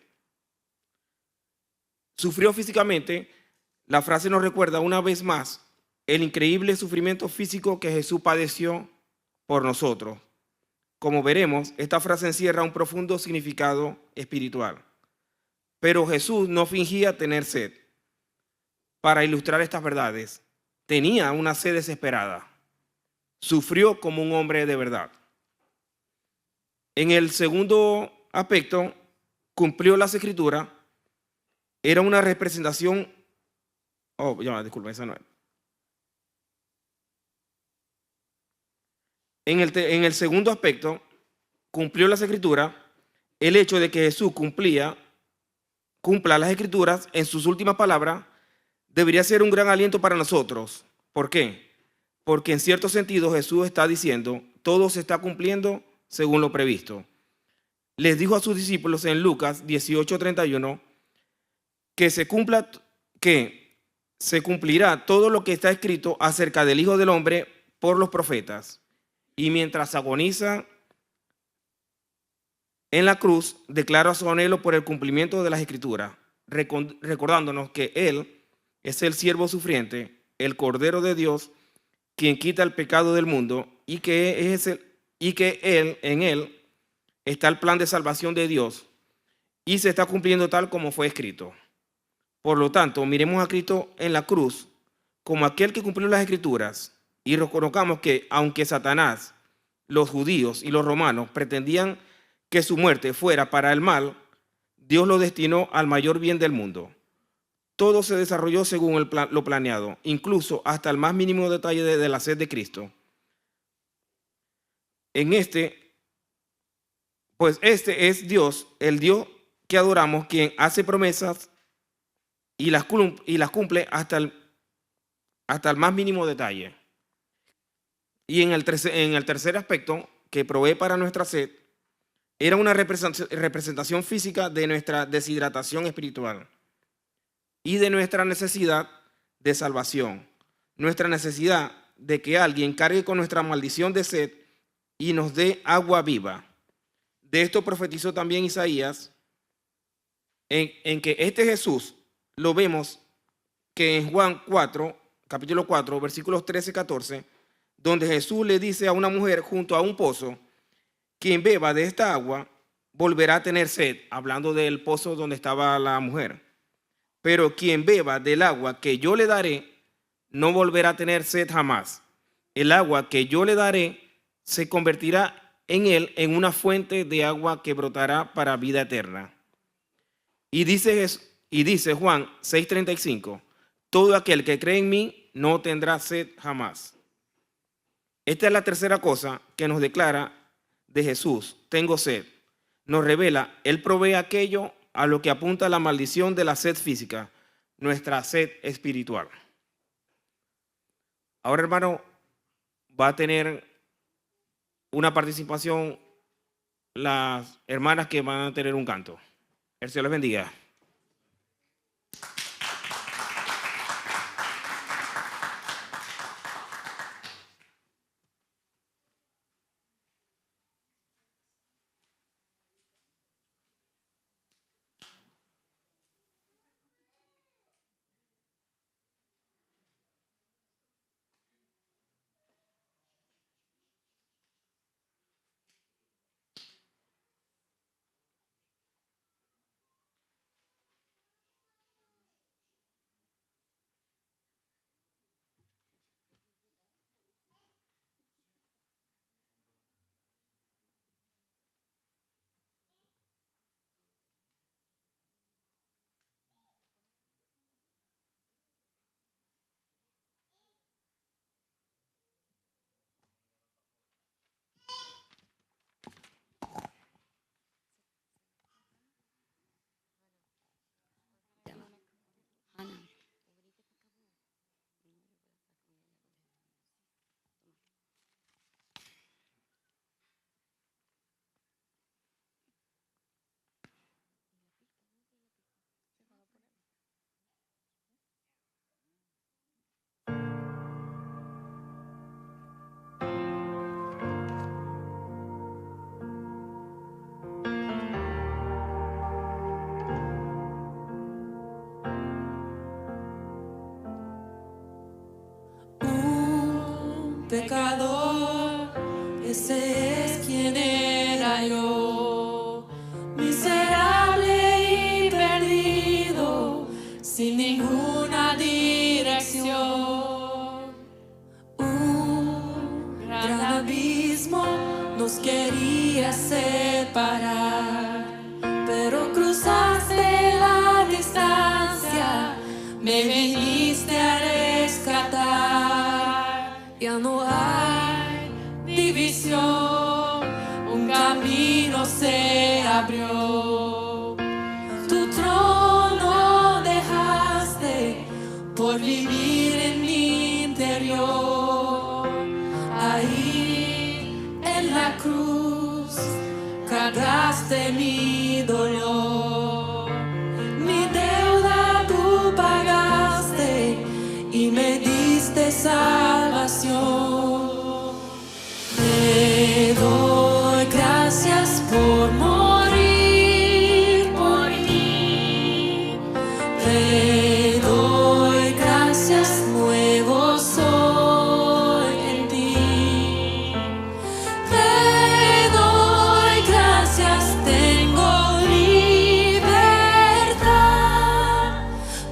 Sufrió físicamente. La frase nos recuerda una vez más el increíble sufrimiento físico que Jesús padeció por nosotros. Como veremos, esta frase encierra un profundo significado espiritual. Pero Jesús no fingía tener sed. Para ilustrar estas verdades, tenía una sed desesperada. Sufrió como un hombre de verdad. En el segundo aspecto, cumplió las escrituras. Era una representación. Disculpa, esa no es. En el segundo aspecto, cumplió las escrituras. El hecho de que Jesús cumpla las escrituras en sus últimas palabras, debería ser un gran aliento para nosotros. ¿Por qué? Porque en cierto sentido Jesús está diciendo, todo se está cumpliendo según lo previsto. Les dijo a sus discípulos en Lucas 18:31 que se cumplirá todo lo que está escrito acerca del Hijo del Hombre por los profetas. Y mientras agoniza en la cruz, declara su anhelo por el cumplimiento de las Escrituras, recordándonos que Él es el siervo sufriente, el Cordero de Dios, quien quita el pecado del mundo, y que en Él está el plan de salvación de Dios y se está cumpliendo tal como fue escrito. Por lo tanto, miremos a Cristo en la cruz como aquel que cumplió las Escrituras y reconozcamos que aunque Satanás, los judíos y los romanos pretendían que su muerte fuera para el mal, Dios lo destinó al mayor bien del mundo. Todo se desarrolló según lo planeado, incluso hasta el más mínimo detalle de la sed de Cristo. Este es Dios, el Dios que adoramos, quien hace promesas y las cumple hasta el más mínimo detalle. Y en el tercer aspecto, que provee para nuestra sed, era una representación física de nuestra deshidratación espiritual y de nuestra necesidad de salvación, nuestra necesidad de que alguien cargue con nuestra maldición de sed y nos dé agua viva. De esto profetizó también Isaías, en que este Jesús lo vemos que en Juan 4, capítulo 4, versículos 13-14, donde Jesús le dice a una mujer junto a un pozo, quien beba de esta agua volverá a tener sed, hablando del pozo donde estaba la mujer. Pero quien beba del agua que yo le daré, no volverá a tener sed jamás. El agua que yo le daré se convertirá en él en una fuente de agua que brotará para vida eterna. Y dice Juan 6:35, todo aquel que cree en mí no tendrá sed jamás. Esta es la tercera cosa que nos declara de Jesús, tengo sed. Nos revela, Él provee aquello a lo que apunta la maldición de la sed física, nuestra sed espiritual. Ahora, hermano, va a tener una participación las hermanas que van a tener un canto. El Señor les bendiga. pecador, ese es quien era yo, miserable y perdido, sin ninguna dirección. Un gran abismo nos quería separar, pero cruzaste la distancia, me viniste a rescatar. Ya no hay división, un camino se abrió. Tu trono dejaste por vivir en mi interior. Ahí en la cruz cargaste mi dolor. Mi deuda tú pagaste y me diste salvación. Te doy gracias por morir por mí. Te doy gracias, nuevo soy en ti. Te doy gracias, tengo libertad.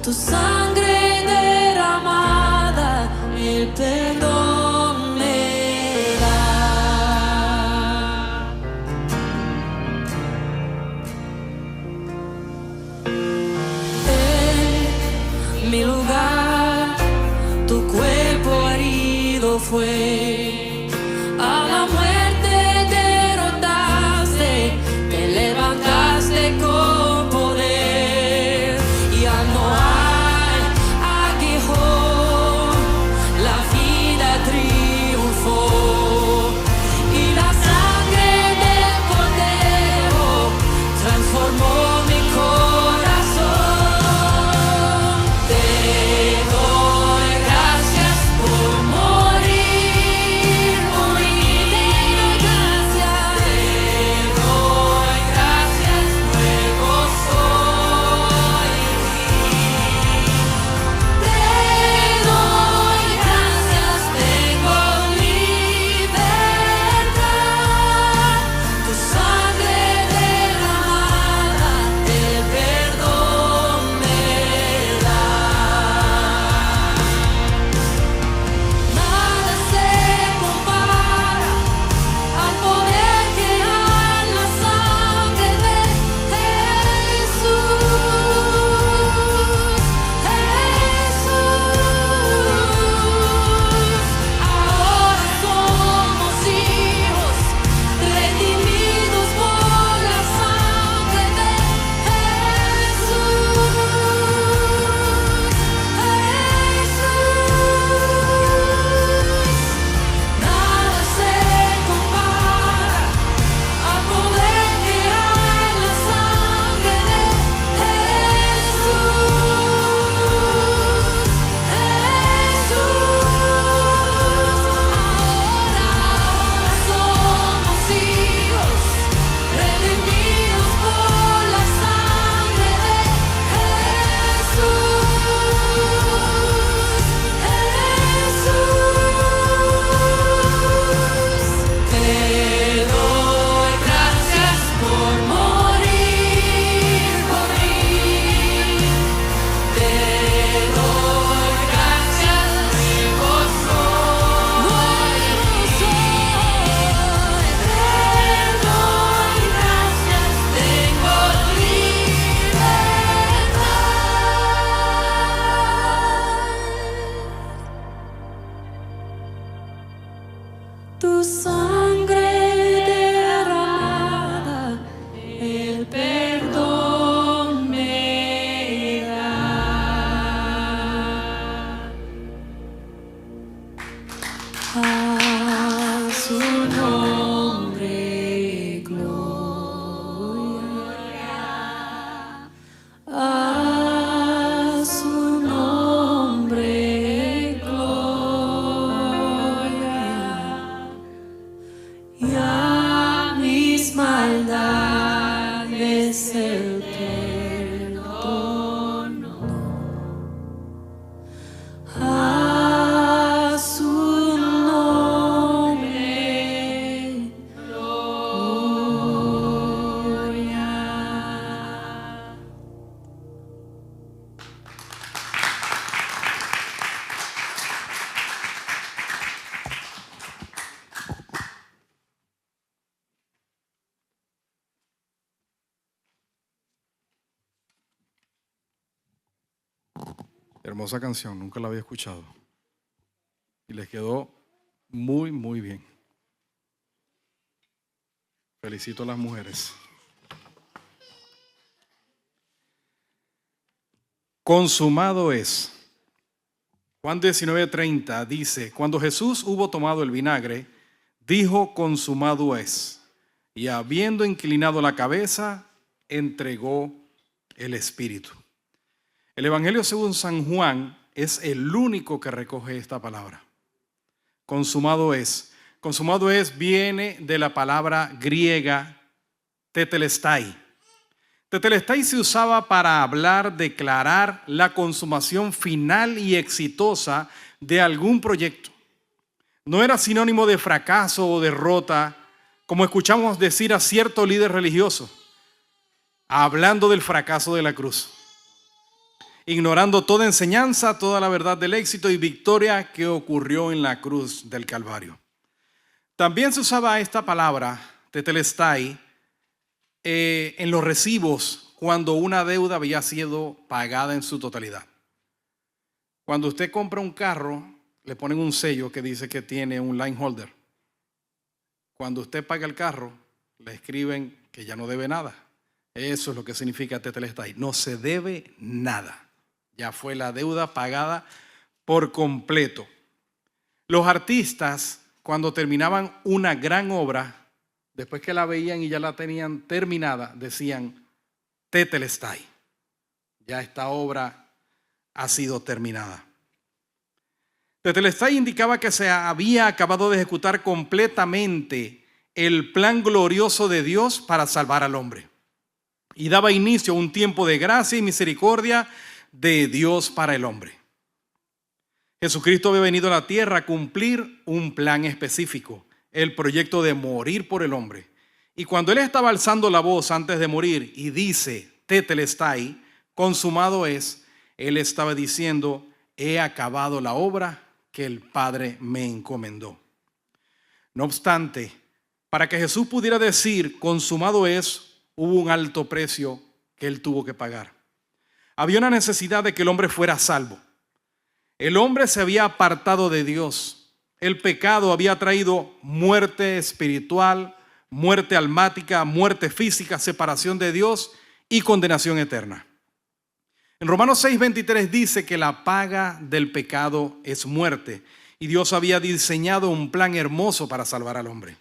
Tu sangre derramada, el perdón me da. En mi lugar, tu cuerpo herido fue. A la muerte derrotaste, te levantaste con poder. Ya no hay aguijón, la vida triunfó. Y la sangre del Cordero transformó mi corazón. Te doy gracias por morir por mí. Te doy gracias, nuevo soy en ti. Te doy gracias, tengo libertad. Tu sangre derramada, el perdón me da. Nada se compara al poder que hay en la sangre de Jesús. Ahora somos hijos, redimidos por la sangre de Jesús. Nada se compara al poder que hay en la sangre de Ahora somos hijos, redimidos por la sangre de Te doy gracias por morir por mí. Te doy gracias, nuevo soy. Te doy gracias, tengo libertad. Tu sangre derramada, el perdón me da. A su nombre, gloria. A su nombre, gloria. Y a mis maldades el perdón. A su nombre. Hermosa canción, nunca la había escuchado. Y les quedó muy, muy bien. Felicito a las mujeres. Consumado es. Juan 19:30 dice, cuando Jesús hubo tomado el vinagre, dijo, consumado es. Y habiendo inclinado la cabeza, entregó el Espíritu. El Evangelio según San Juan es el único que recoge esta palabra. Consumado es. Consumado es viene de la palabra griega tetelestai. Tetelestai se usaba para hablar, declarar la consumación final y exitosa de algún proyecto. No era sinónimo de fracaso o derrota, como escuchamos decir a cierto líder religioso, hablando del fracaso de la cruz, ignorando toda enseñanza, toda la verdad del éxito y victoria que ocurrió en la cruz del Calvario. También se usaba esta palabra, tetelestai, en los recibos cuando una deuda había sido pagada en su totalidad. Cuando usted compra un carro, le ponen un sello que dice que tiene un line holder. Cuando usted paga el carro, le escriben que ya no debe nada. Eso es lo que significa tetelestai. No se debe nada. Ya fue la deuda pagada por completo. Los artistas, cuando terminaban una gran obra, después que la veían y ya la tenían terminada, decían tetelestai. Ya esta obra ha sido terminada. Tetelestai indicaba que se había acabado de ejecutar completamente el plan glorioso de Dios para salvar al hombre. Y daba inicio a un tiempo de gracia y misericordia de Dios para el hombre. Jesucristo había venido a la tierra a cumplir un plan específico, el proyecto de morir por el hombre. Y cuando él estaba alzando la voz antes de morir y dice, tetelestai, consumado es, él estaba diciendo, he acabado la obra que el Padre me encomendó. No obstante, para que Jesús pudiera decir, consumado es, hubo un alto precio que él tuvo que pagar. Había una necesidad de que el hombre fuera salvo. El hombre se había apartado de Dios. El pecado había traído muerte espiritual, muerte almática, muerte física, separación de Dios y condenación eterna. En Romanos 6:23 dice que la paga del pecado es muerte y Dios había diseñado un plan hermoso para salvar al hombre.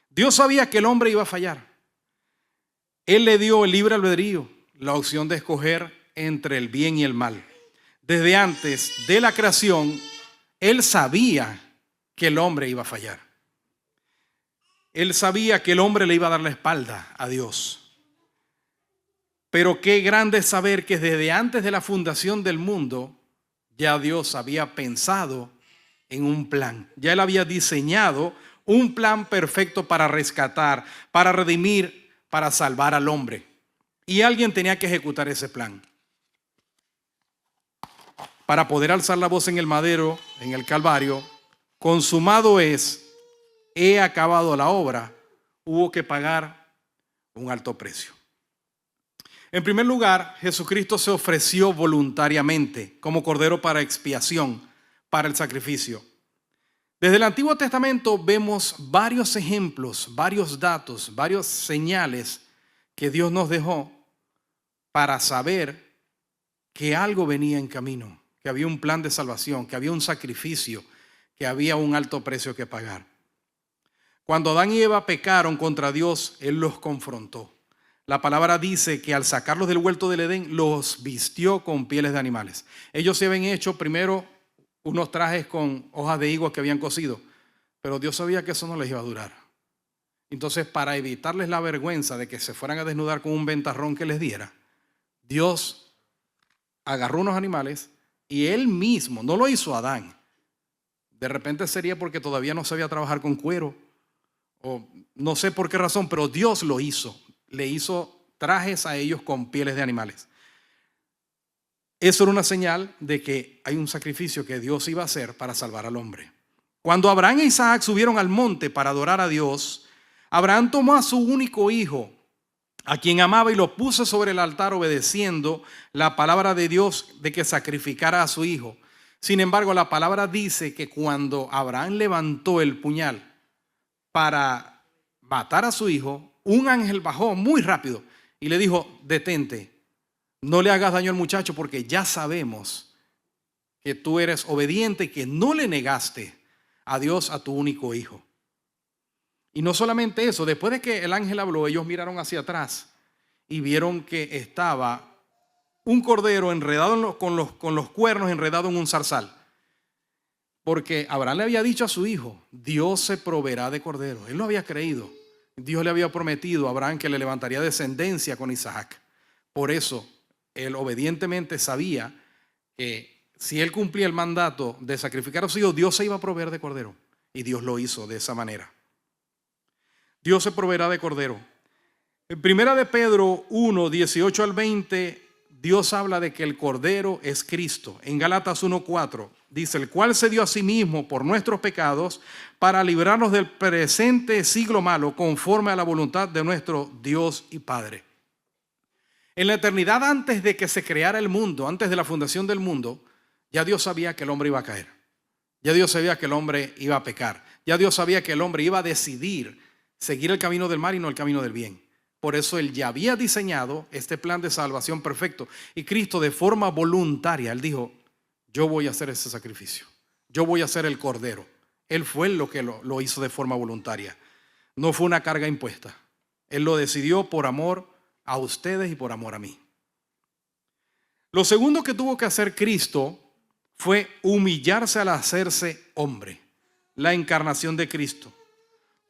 Dios sabía que el hombre iba a fallar. Él le dio el libre albedrío, la opción de escoger entre el bien y el mal. Desde antes de la creación, Él sabía que el hombre iba a fallar. Él sabía que el hombre le iba a dar la espalda a Dios. Pero qué grande es saber que desde antes de la fundación del mundo, ya Dios había pensado en un plan. Ya Él había diseñado un plan perfecto para rescatar, para redimir, para salvar al hombre. Y alguien tenía que ejecutar ese plan. Para poder alzar la voz en el madero, en el Calvario, consumado es, he acabado la obra, hubo que pagar un alto precio. En primer lugar, Jesucristo se ofreció voluntariamente como cordero para expiación, para el sacrificio. Desde el Antiguo Testamento vemos varios ejemplos, varios datos, varios señales que Dios nos dejó para saber que algo venía en camino, que había un plan de salvación, que había un sacrificio, que había un alto precio que pagar. Cuando Adán y Eva pecaron contra Dios, Él los confrontó. La palabra dice que al sacarlos del huerto del Edén, los vistió con pieles de animales. Ellos se habían hecho primero unos trajes con hojas de higos que habían cocido, pero Dios sabía que eso no les iba a durar. Entonces, para evitarles la vergüenza de que se fueran a desnudar con un ventarrón que les diera, Dios agarró unos animales y Él mismo, no lo hizo Adán. De repente sería porque todavía no sabía trabajar con cuero, o no sé por qué razón, pero Dios lo hizo. Le hizo trajes a ellos con pieles de animales. Eso era una señal de que hay un sacrificio que Dios iba a hacer para salvar al hombre. Cuando Abraham e Isaac subieron al monte para adorar a Dios, Abraham tomó a su único hijo, a quien amaba, y lo puso sobre el altar obedeciendo la palabra de Dios de que sacrificara a su hijo. Sin embargo, la palabra dice que cuando Abraham levantó el puñal para matar a su hijo, un ángel bajó muy rápido y le dijo: detente, no le hagas daño al muchacho, porque ya sabemos que tú eres obediente y que no le negaste a Dios a tu único hijo. Y no solamente eso, después de que el ángel habló, ellos miraron hacia atrás y vieron que estaba un cordero enredado con los cuernos, enredado en un zarzal. Porque Abraham le había dicho a su hijo: Dios se proveerá de cordero. Él lo había creído. Dios le había prometido a Abraham que le levantaría descendencia con Isaac. Por eso, él obedientemente sabía que si él cumplía el mandato de sacrificar a su hijo, Dios se iba a proveer de cordero. Y Dios lo hizo de esa manera. Dios se proveerá de cordero. En Primera de Pedro 1, 18 al 20, Dios habla de que el cordero es Cristo. En Gálatas 1, 4 dice: el cual se dio a sí mismo por nuestros pecados para librarnos del presente siglo malo, conforme a la voluntad de nuestro Dios y Padre. En la eternidad, antes de que se creara el mundo, antes de la fundación del mundo, ya Dios sabía que el hombre iba a caer. Ya Dios sabía que el hombre iba a pecar. Ya Dios sabía que el hombre iba a decidir seguir el camino del mal y no el camino del bien. Por eso Él ya había diseñado este plan de salvación perfecto. Y Cristo, de forma voluntaria, Él dijo: yo voy a hacer ese sacrificio. Yo voy a ser el cordero. Él fue lo que lo hizo de forma voluntaria. No fue una carga impuesta. Él lo decidió por amor a ustedes y por amor a mí. Lo segundo que tuvo que hacer Cristo fue humillarse al hacerse hombre. La encarnación de Cristo.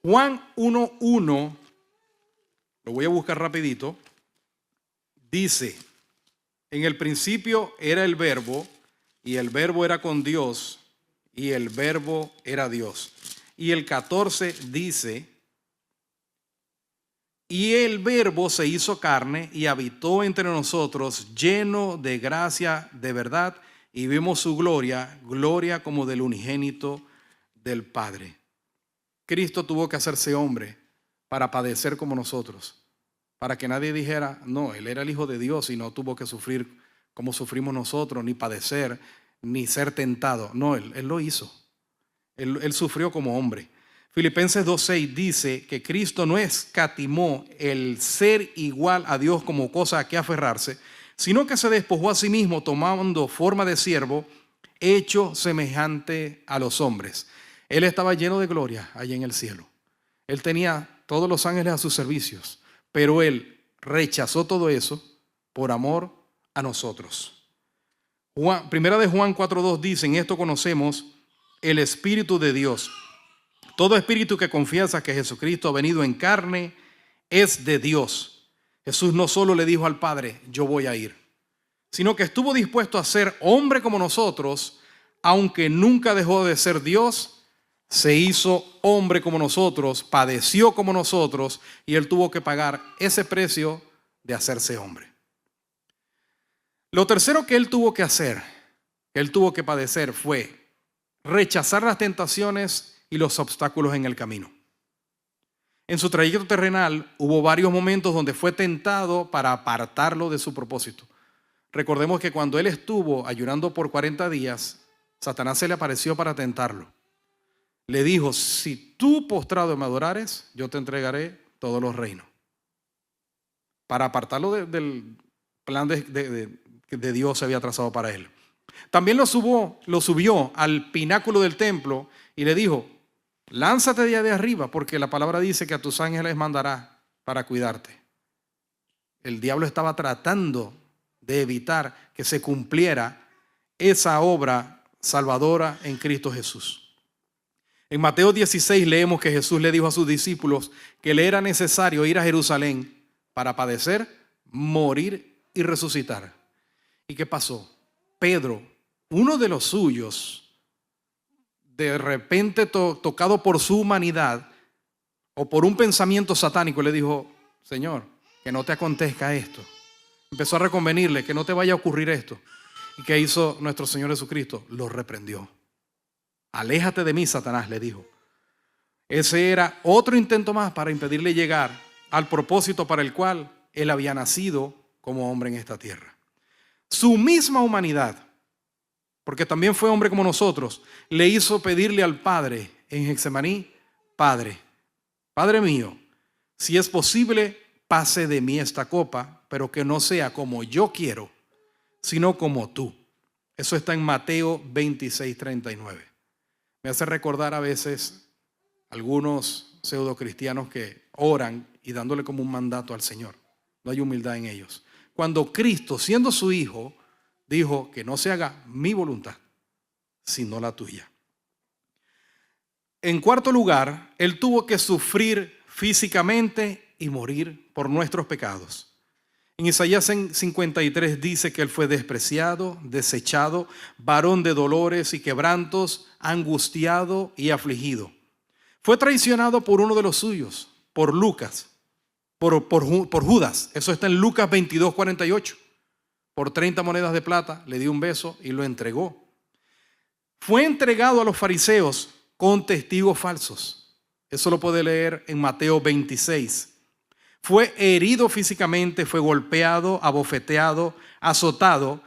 Juan 1:1, lo voy a buscar rapidito, dice: en el principio era el Verbo, y el Verbo era con Dios, y el Verbo era Dios. Y el 14 dice: y el Verbo se hizo carne y habitó entre nosotros, lleno de gracia, de verdad, y vimos su gloria, gloria como del unigénito del Padre. Cristo tuvo que hacerse hombre para padecer como nosotros, para que nadie dijera: no, Él era el Hijo de Dios y no tuvo que sufrir como sufrimos nosotros, ni padecer, ni ser tentado. No, Él lo hizo. Él sufrió como hombre. Filipenses 2:6 dice que Cristo no escatimó el ser igual a Dios como cosa a que aferrarse, sino que se despojó a sí mismo, tomando forma de siervo, hecho semejante a los hombres. Él estaba lleno de gloria allá en el cielo. Él tenía todos los ángeles a sus servicios, pero Él rechazó todo eso por amor a nosotros. Primera de Juan 4:2 dice: en esto conocemos el Espíritu de Dios. Todo espíritu que confiesa que Jesucristo ha venido en carne es de Dios. Jesús no solo le dijo al Padre: yo voy a ir, sino que estuvo dispuesto a ser hombre como nosotros, aunque nunca dejó de ser Dios. Se hizo hombre como nosotros, padeció como nosotros, y Él tuvo que pagar ese precio de hacerse hombre. Lo tercero que Él tuvo que hacer, que Él tuvo que padecer, fue rechazar las tentaciones y los obstáculos en el camino. En su trayecto terrenal hubo varios momentos donde fue tentado para apartarlo de su propósito. Recordemos que cuando Él estuvo ayunando por 40 días, Satanás se le apareció para tentarlo. Le dijo: si tú postrado me adorares, yo te entregaré todos los reinos. Para apartarlo del plan de Dios se había trazado para él. También lo subió al pináculo del templo y le dijo: lánzate de arriba, porque la palabra dice que a tus ángeles mandará para cuidarte. El diablo estaba tratando de evitar que se cumpliera esa obra salvadora en Cristo Jesús. En Mateo 16 leemos que Jesús le dijo a sus discípulos que le era necesario ir a Jerusalén para padecer, morir y resucitar. ¿Y qué pasó? Pedro, uno de los suyos, de repente tocado por su humanidad o por un pensamiento satánico, le dijo: Señor, que no te acontezca esto. Empezó a reconvenirle que no te vaya a ocurrir esto. ¿Y qué hizo nuestro Señor Jesucristo? Lo reprendió. Aléjate de mí, Satanás, le dijo. Ese era otro intento más para impedirle llegar al propósito para el cual Él había nacido como hombre en esta tierra. Su misma humanidad, porque también fue hombre como nosotros, le hizo pedirle al Padre en Getsemaní: Padre, Padre mío, si es posible, pase de mí esta copa, pero que no sea como yo quiero, sino como tú. Eso está en Mateo 26:39. Me hace recordar a veces algunos pseudocristianos que oran y dándole como un mandato al Señor. No hay humildad en ellos. Cuando Cristo, siendo su Hijo, dijo que no se haga mi voluntad, sino la tuya. En cuarto lugar, Él tuvo que sufrir físicamente y morir por nuestros pecados. En Isaías 53 dice que Él fue despreciado, desechado, varón de dolores y quebrantos, angustiado y afligido. Fue traicionado por uno de los suyos, por Lucas, por Judas. Eso está en Lucas 22:48. Por 30 monedas de plata le dio un beso y lo entregó. Fue entregado a los fariseos con testigos falsos. Eso lo puede leer en Mateo 26. Fue herido físicamente, fue golpeado, abofeteado, azotado.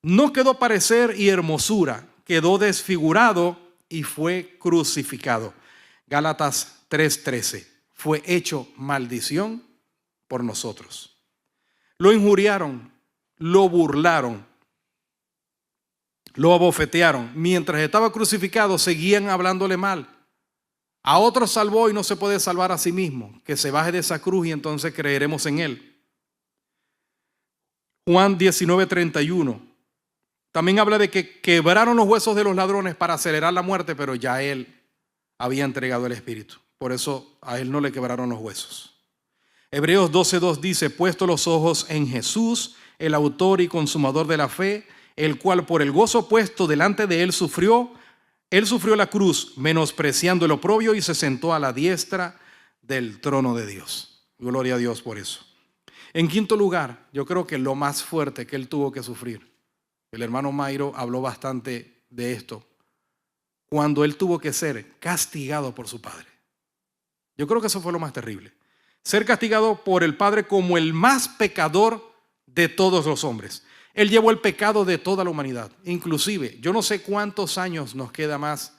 No quedó parecer y hermosura, quedó desfigurado y fue crucificado. Gálatas 3:13. Fue hecho maldición por nosotros. Lo injuriaron, lo burlaron, lo abofetearon. Mientras estaba crucificado, seguían hablándole mal. A otros salvó y no se puede salvar a sí mismo. Que se baje de esa cruz y entonces creeremos en Él. Juan 19:31. También habla de que quebraron los huesos de los ladrones para acelerar la muerte, pero ya Él había entregado el Espíritu. Por eso a Él no le quebraron los huesos. Hebreos 12:2 dice: puesto los ojos en Jesús, el autor y consumador de la fe, el cual por el gozo puesto delante de Él sufrió la cruz, menospreciando el oprobio, y se sentó a la diestra del trono de Dios. Gloria a Dios por eso. En quinto lugar, yo creo que lo más fuerte que Él tuvo que sufrir, el hermano Mayro habló bastante de esto, cuando Él tuvo que ser castigado por su Padre. Yo creo que eso fue lo más terrible. Ser castigado por el Padre como el más pecador de todos los hombres. Él llevó el pecado de toda la humanidad. Inclusive, yo no sé cuántos años nos queda más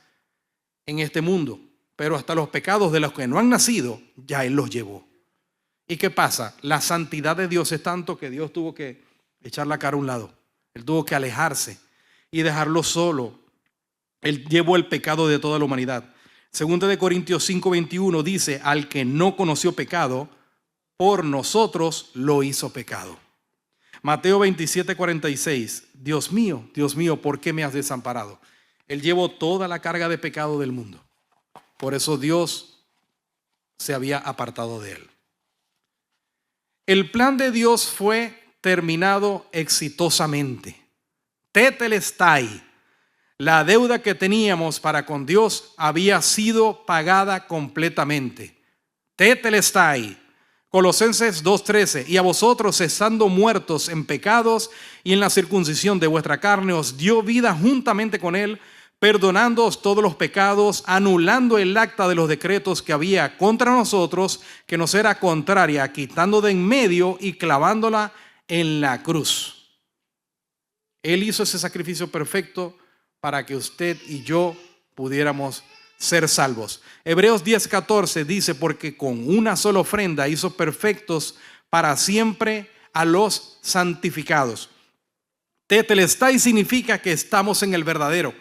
en este mundo, pero hasta los pecados de los que no han nacido, ya Él los llevó. ¿Y qué pasa? La santidad de Dios es tanto que Dios tuvo que echar la cara a un lado. Él tuvo que alejarse y dejarlo solo. Él llevó el pecado de toda la humanidad. Segunda de Corintios 5:21 dice: al que no conoció pecado, por nosotros lo hizo pecado. Mateo 27:46, Dios mío, ¿por qué me has desamparado? Él llevó toda la carga de pecado del mundo. Por eso Dios se había apartado de él. El plan de Dios fue terminado exitosamente. Tetelestai. La deuda que teníamos para con Dios había sido pagada completamente. Tetelestai. Colosenses 2:13, y a vosotros, estando muertos en pecados y en la circuncisión de vuestra carne, os dio vida juntamente con Él, perdonándoos todos los pecados, anulando el acta de los decretos que había contra nosotros, que nos era contraria, quitando de en medio y clavándola en la cruz. Él hizo ese sacrificio perfecto para que usted y yo pudiéramos ser salvos. Hebreos 10:14 dice: porque con una sola ofrenda hizo perfectos para siempre a los santificados. Tetelestai significa que estamos en el verdadero.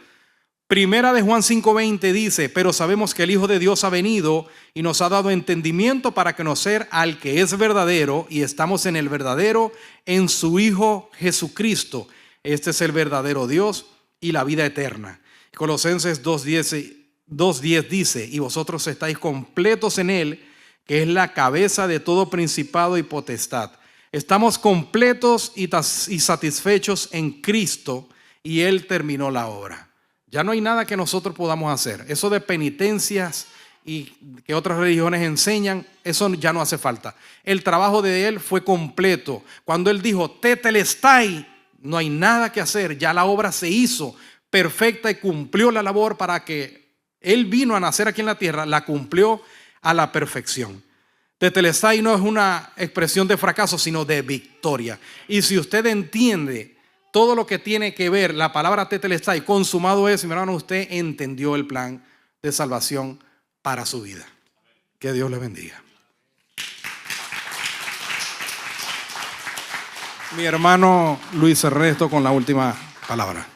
Primera de Juan 5:20 dice: pero sabemos que el Hijo de Dios ha venido y nos ha dado entendimiento para conocer al que es verdadero, y estamos en el verdadero, en su Hijo Jesucristo. Este es el verdadero Dios y la vida eterna. Colosenses 2:10 dice: y vosotros estáis completos en Él, que es la cabeza de todo principado y potestad. Estamos completos y satisfechos en Cristo, y Él terminó la obra. Ya no hay nada que nosotros podamos hacer. Eso de penitencias y que otras religiones enseñan, eso ya no hace falta. El trabajo de Él fue completo. Cuando Él dijo tetelestai, no hay nada que hacer. Ya la obra se hizo perfecta y cumplió la labor para que Él vino a nacer aquí en la tierra, la cumplió a la perfección. Tetelestai no es una expresión de fracaso, sino de victoria. Y si usted entiende todo lo que tiene que ver la palabra tetelestai, consumado es, mi hermano, usted entendió el plan de salvación para su vida. Que Dios le bendiga. Mi hermano Luis Ernesto con la última palabra.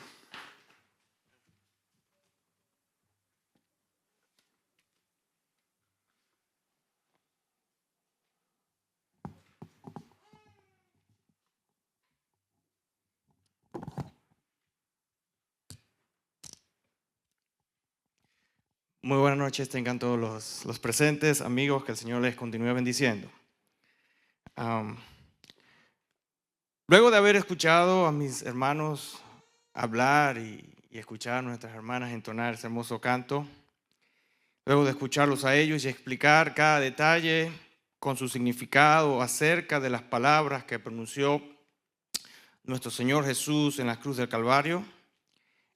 Muy buenas noches, tengan todos los presentes, amigos, que el Señor les continúe bendiciendo. Luego de haber escuchado a mis hermanos hablar y escuchar a nuestras hermanas entonar ese hermoso canto, luego de escucharlos a ellos y explicar cada detalle con su significado acerca de las palabras que pronunció nuestro Señor Jesús en la cruz del Calvario,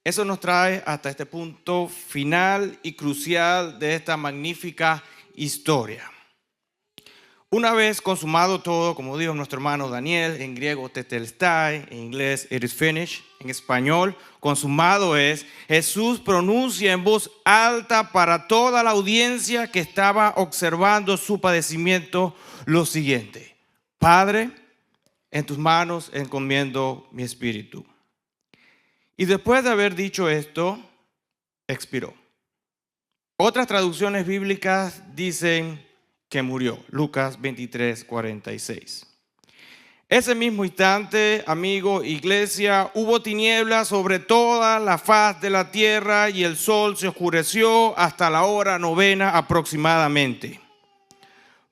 eso nos trae hasta este punto final y crucial de esta magnífica historia. Una vez consumado todo, como dijo nuestro hermano Daniel, en griego tetelestai, en inglés it is finished, en español consumado es, Jesús pronuncia en voz alta para toda la audiencia que estaba observando su padecimiento lo siguiente: Padre, en tus manos encomiendo mi espíritu. Y después de haber dicho esto, expiró. Otras traducciones bíblicas dicen que murió. Lucas 23:46. Ese mismo instante, amigo, iglesia, hubo tinieblas sobre toda la faz de la tierra y el sol se oscureció hasta la hora 9 aproximadamente.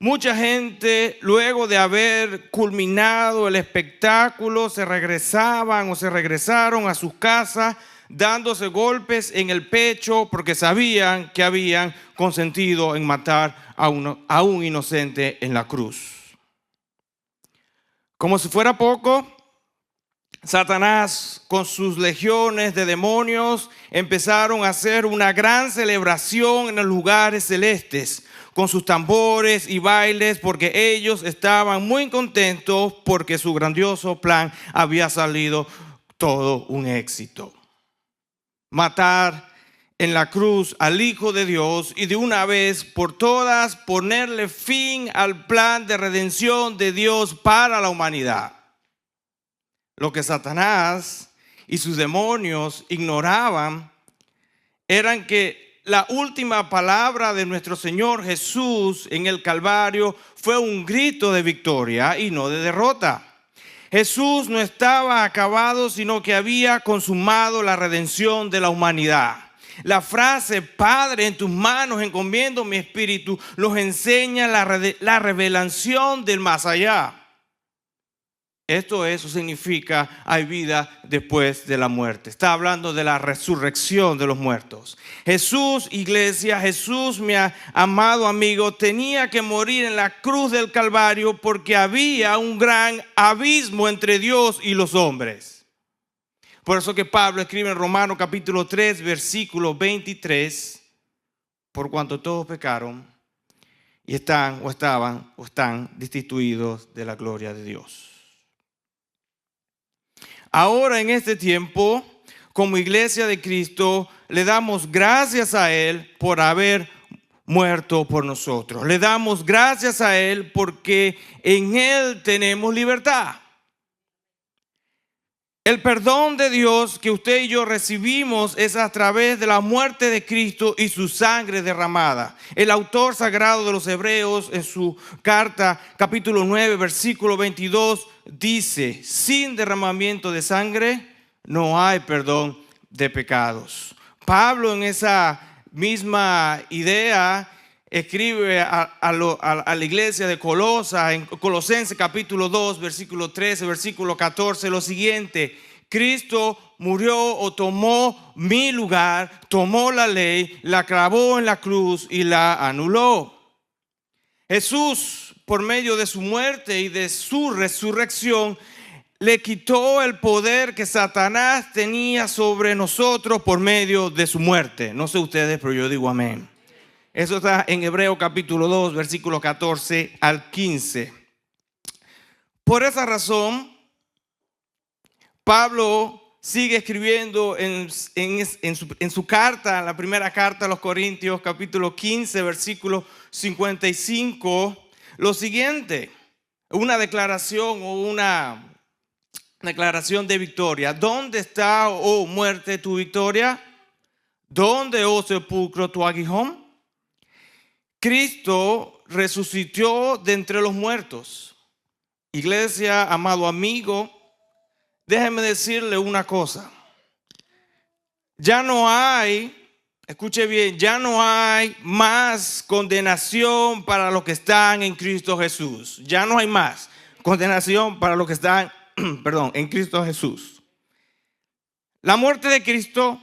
Mucha gente, luego de haber culminado el espectáculo, se regresaron a sus casas dándose golpes en el pecho porque sabían que habían consentido en matar a un inocente en la cruz. Como si fuera poco, Satanás con sus legiones de demonios empezaron a hacer una gran celebración en los lugares celestes, con sus tambores y bailes, porque ellos estaban muy contentos porque su grandioso plan había salido todo un éxito. Matar en la cruz al Hijo de Dios y de una vez por todas ponerle fin al plan de redención de Dios para la humanidad. Lo que Satanás y sus demonios ignoraban eran que la última palabra de nuestro Señor Jesús en el Calvario fue un grito de victoria y no de derrota. Jesús no estaba acabado, sino que había consumado la redención de la humanidad. La frase, Padre, en tus manos encomiendo mi espíritu, nos enseña la revelación del más allá. Eso significa hay vida después de la muerte. Está hablando de la resurrección de los muertos. Jesús, iglesia, Jesús, mi amado amigo, tenía que morir en la cruz del Calvario porque había un gran abismo entre Dios y los hombres. Por eso que Pablo escribe en Romanos capítulo 3, versículo 23, por cuanto todos pecaron y están destituidos de la gloria de Dios. Ahora en este tiempo, como iglesia de Cristo, le damos gracias a Él por haber muerto por nosotros. Le damos gracias a Él porque en Él tenemos libertad. El perdón de Dios que usted y yo recibimos es a través de la muerte de Cristo y su sangre derramada. El autor sagrado de los Hebreos en su carta capítulo 9 versículo 22 dice: sin derramamiento de sangre no hay perdón de pecados. Pablo en esa misma idea escribe a la iglesia de Colosas, en Colosenses capítulo 2, versículo 13, versículo 14, lo siguiente: Cristo murió o tomó mi lugar, tomó la ley, la clavó en la cruz y la anuló. Jesús, por medio de su muerte y de su resurrección, le quitó el poder que Satanás tenía sobre nosotros por medio de su muerte. No sé ustedes, pero yo digo amén. Eso está en Hebreo capítulo 2, versículo 14 al 15. Por esa razón, Pablo sigue escribiendo en su carta, la primera carta a los Corintios, capítulo 15, versículo 55, lo siguiente, una declaración o una declaración de victoria. ¿Dónde está, oh muerte, tu victoria? ¿Dónde, oh sepulcro, tu aguijón? Cristo resucitó de entre los muertos. Iglesia, amado amigo, déjeme decirle una cosa. Ya no hay, escuche bien, ya no hay más condenación para los que están en Cristo Jesús. Ya no hay más condenación para los que están, en Cristo Jesús. La muerte de Cristo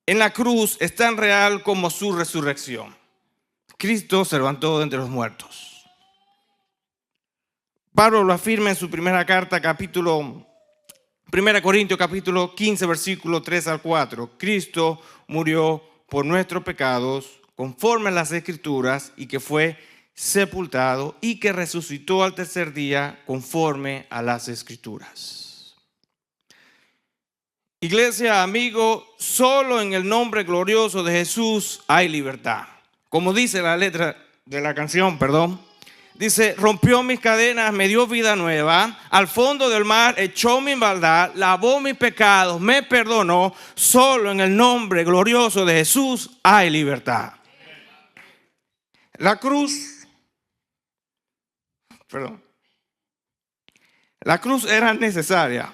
en la cruz es tan real como su resurrección. Cristo se levantó de entre los muertos. Pablo lo afirma en su primera carta, 1 Corintios capítulo 15, versículo 3 al 4. Cristo murió por nuestros pecados conforme a las Escrituras y que fue sepultado y que resucitó al tercer día conforme a las Escrituras. Iglesia, amigo, solo en el nombre glorioso de Jesús hay libertad. Como dice la letra de la canción, dice, rompió mis cadenas, me dio vida nueva, al fondo del mar echó mi maldad, lavó mis pecados, me perdonó. Solo en el nombre glorioso de Jesús hay libertad. La cruz era necesaria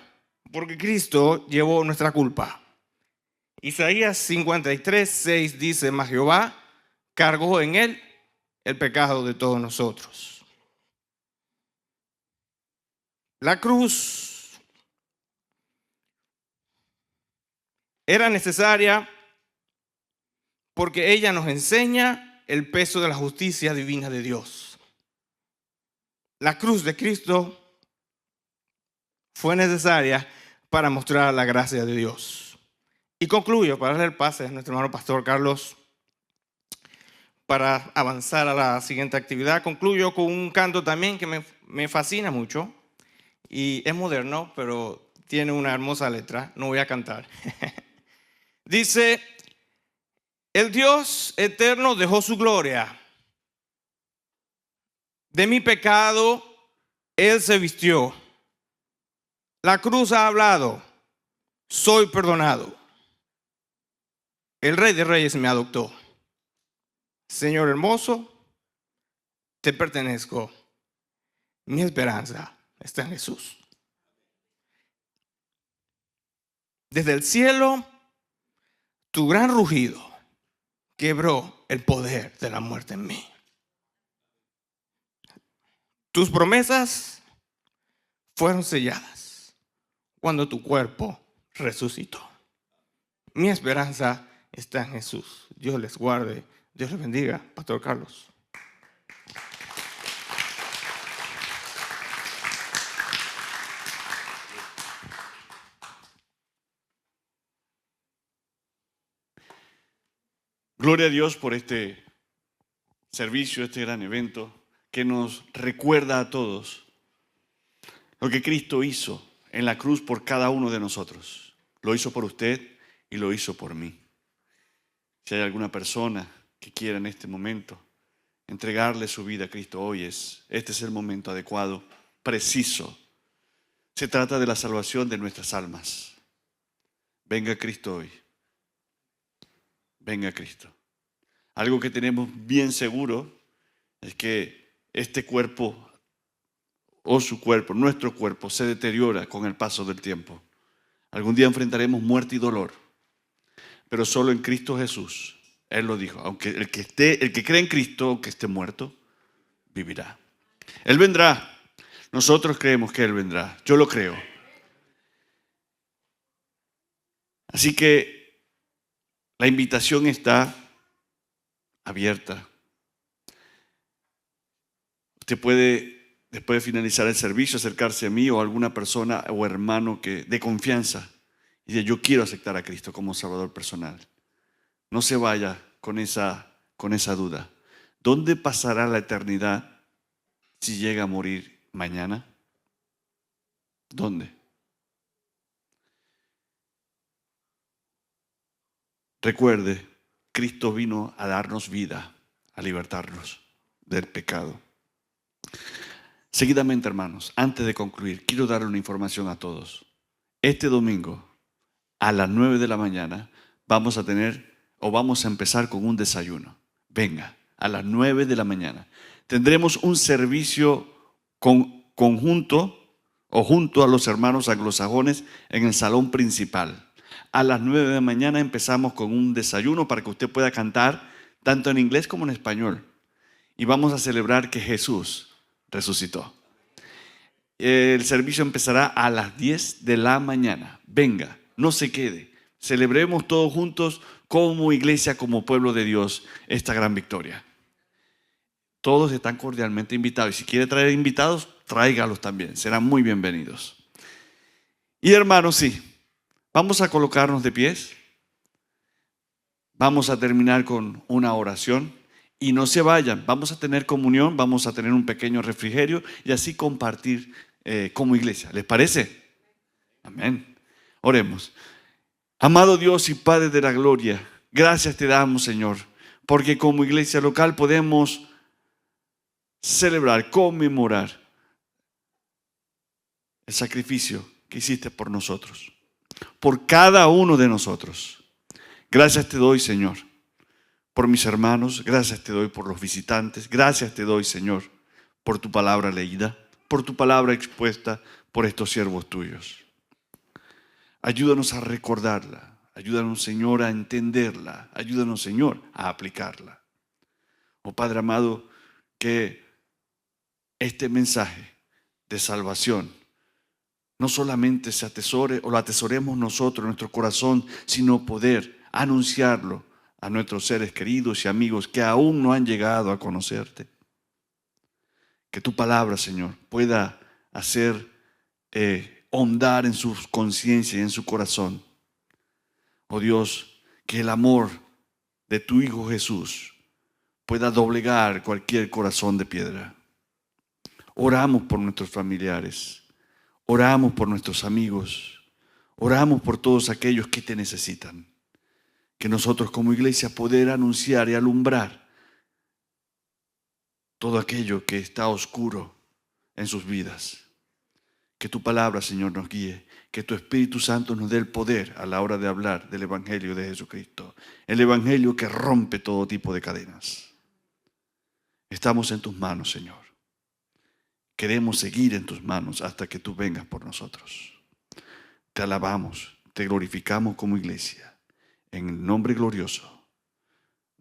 porque Cristo llevó nuestra culpa. Isaías 53, 6 dice, mas Jehová cargó en él el pecado de todos nosotros. La cruz era necesaria porque ella nos enseña el peso de la justicia divina de Dios. La cruz de Cristo fue necesaria para mostrar la gracia de Dios. Y concluyo, para darle el pase a nuestro hermano pastor Carlos, para avanzar a la siguiente actividad, concluyo con un canto también que me fascina mucho y es moderno, pero tiene una hermosa letra. No voy a cantar. Dice, el Dios eterno dejó su gloria. De mi pecado Él se vistió. La cruz ha hablado. Soy perdonado. El Rey de Reyes me adoptó. Señor hermoso, te pertenezco. Mi esperanza está en Jesús. Desde el cielo, tu gran rugido quebró el poder de la muerte en mí. Tus promesas fueron selladas cuando tu cuerpo resucitó. Mi esperanza está en Jesús. Dios les guarde. Dios les bendiga, Pastor Carlos. Gloria a Dios por este servicio, este gran evento que nos recuerda a todos lo que Cristo hizo en la cruz por cada uno de nosotros. Lo hizo por usted y lo hizo por mí. Si hay alguna persona que quiera en este momento entregarle su vida a Cristo, hoy este es el momento adecuado, preciso. Se trata de la salvación de nuestras almas. Venga Cristo hoy. Venga Cristo. Algo que tenemos bien seguro es que este cuerpo o su cuerpo, nuestro cuerpo, se deteriora con el paso del tiempo. Algún día enfrentaremos muerte y dolor, pero solo en Cristo Jesús. Él lo dijo, aunque el que cree en Cristo, aunque esté muerto, vivirá. Él vendrá. Nosotros creemos que Él vendrá. Yo lo creo. Así que la invitación está abierta. Usted puede, después de finalizar el servicio, acercarse a mí o a alguna persona o hermano de confianza y decir, yo quiero aceptar a Cristo como Salvador personal. No se vaya con esa con esa duda. ¿Dónde pasará la eternidad si llega a morir mañana? ¿Dónde? Recuerde, Cristo vino a darnos vida, a libertarnos del pecado. Seguidamente, hermanos, antes de concluir, quiero darle una información a todos. Este domingo, a las 9 de la mañana, vamos a empezar con un desayuno. Venga, a las 9 de la mañana. Tendremos un servicio conjunto o junto a los hermanos anglosajones en el salón principal. A las 9 de la mañana empezamos con un desayuno para que usted pueda cantar tanto en inglés como en español. Y vamos a celebrar que Jesús resucitó. El servicio empezará a las 10 de la mañana. Venga, no se quede. Celebremos todos juntos como iglesia, como pueblo de Dios, esta gran victoria. Todos están cordialmente invitados. Y si quiere traer invitados, tráigalos también. Serán muy bienvenidos. Y hermanos, sí, vamos a colocarnos de pies. Vamos a terminar con una oración. Y no se vayan, vamos a tener comunión, vamos a tener un pequeño refrigerio y así compartir como iglesia. ¿Les parece? Amén. Oremos. Amado Dios y Padre de la gloria, gracias te damos, Señor, porque como iglesia local podemos celebrar, conmemorar el sacrificio que hiciste por nosotros, por cada uno de nosotros. Gracias te doy, Señor, por mis hermanos, gracias te doy por los visitantes, gracias te doy, Señor, por tu palabra leída, por tu palabra expuesta por estos siervos tuyos. Ayúdanos a recordarla, ayúdanos, Señor, a entenderla, ayúdanos, Señor, a aplicarla. Oh Padre amado, que este mensaje de salvación no solamente se atesore o lo atesoremos nosotros en nuestro corazón, sino poder anunciarlo a nuestros seres queridos y amigos que aún no han llegado a conocerte. Que tu palabra, Señor, pueda hacer hondar en su conciencia y en su corazón. Oh Dios, que el amor de tu Hijo Jesús pueda doblegar cualquier corazón de piedra. Oramos por nuestros familiares, oramos por nuestros amigos, oramos por todos aquellos que te necesitan. Que nosotros como iglesia poder anunciar y alumbrar todo aquello que está oscuro en sus vidas. Que tu palabra, Señor, nos guíe. Que tu Espíritu Santo nos dé el poder a la hora de hablar del Evangelio de Jesucristo. El Evangelio que rompe todo tipo de cadenas. Estamos en tus manos, Señor. Queremos seguir en tus manos hasta que tú vengas por nosotros. Te alabamos, te glorificamos como iglesia. En el nombre glorioso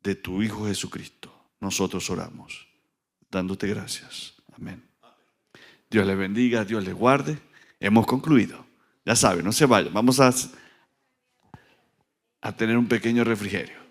de tu Hijo Jesucristo, nosotros oramos, dándote gracias. Amén. Dios les bendiga, Dios les guarde. Hemos concluido. Ya saben, no se vayan. Vamos a tener un pequeño refrigerio.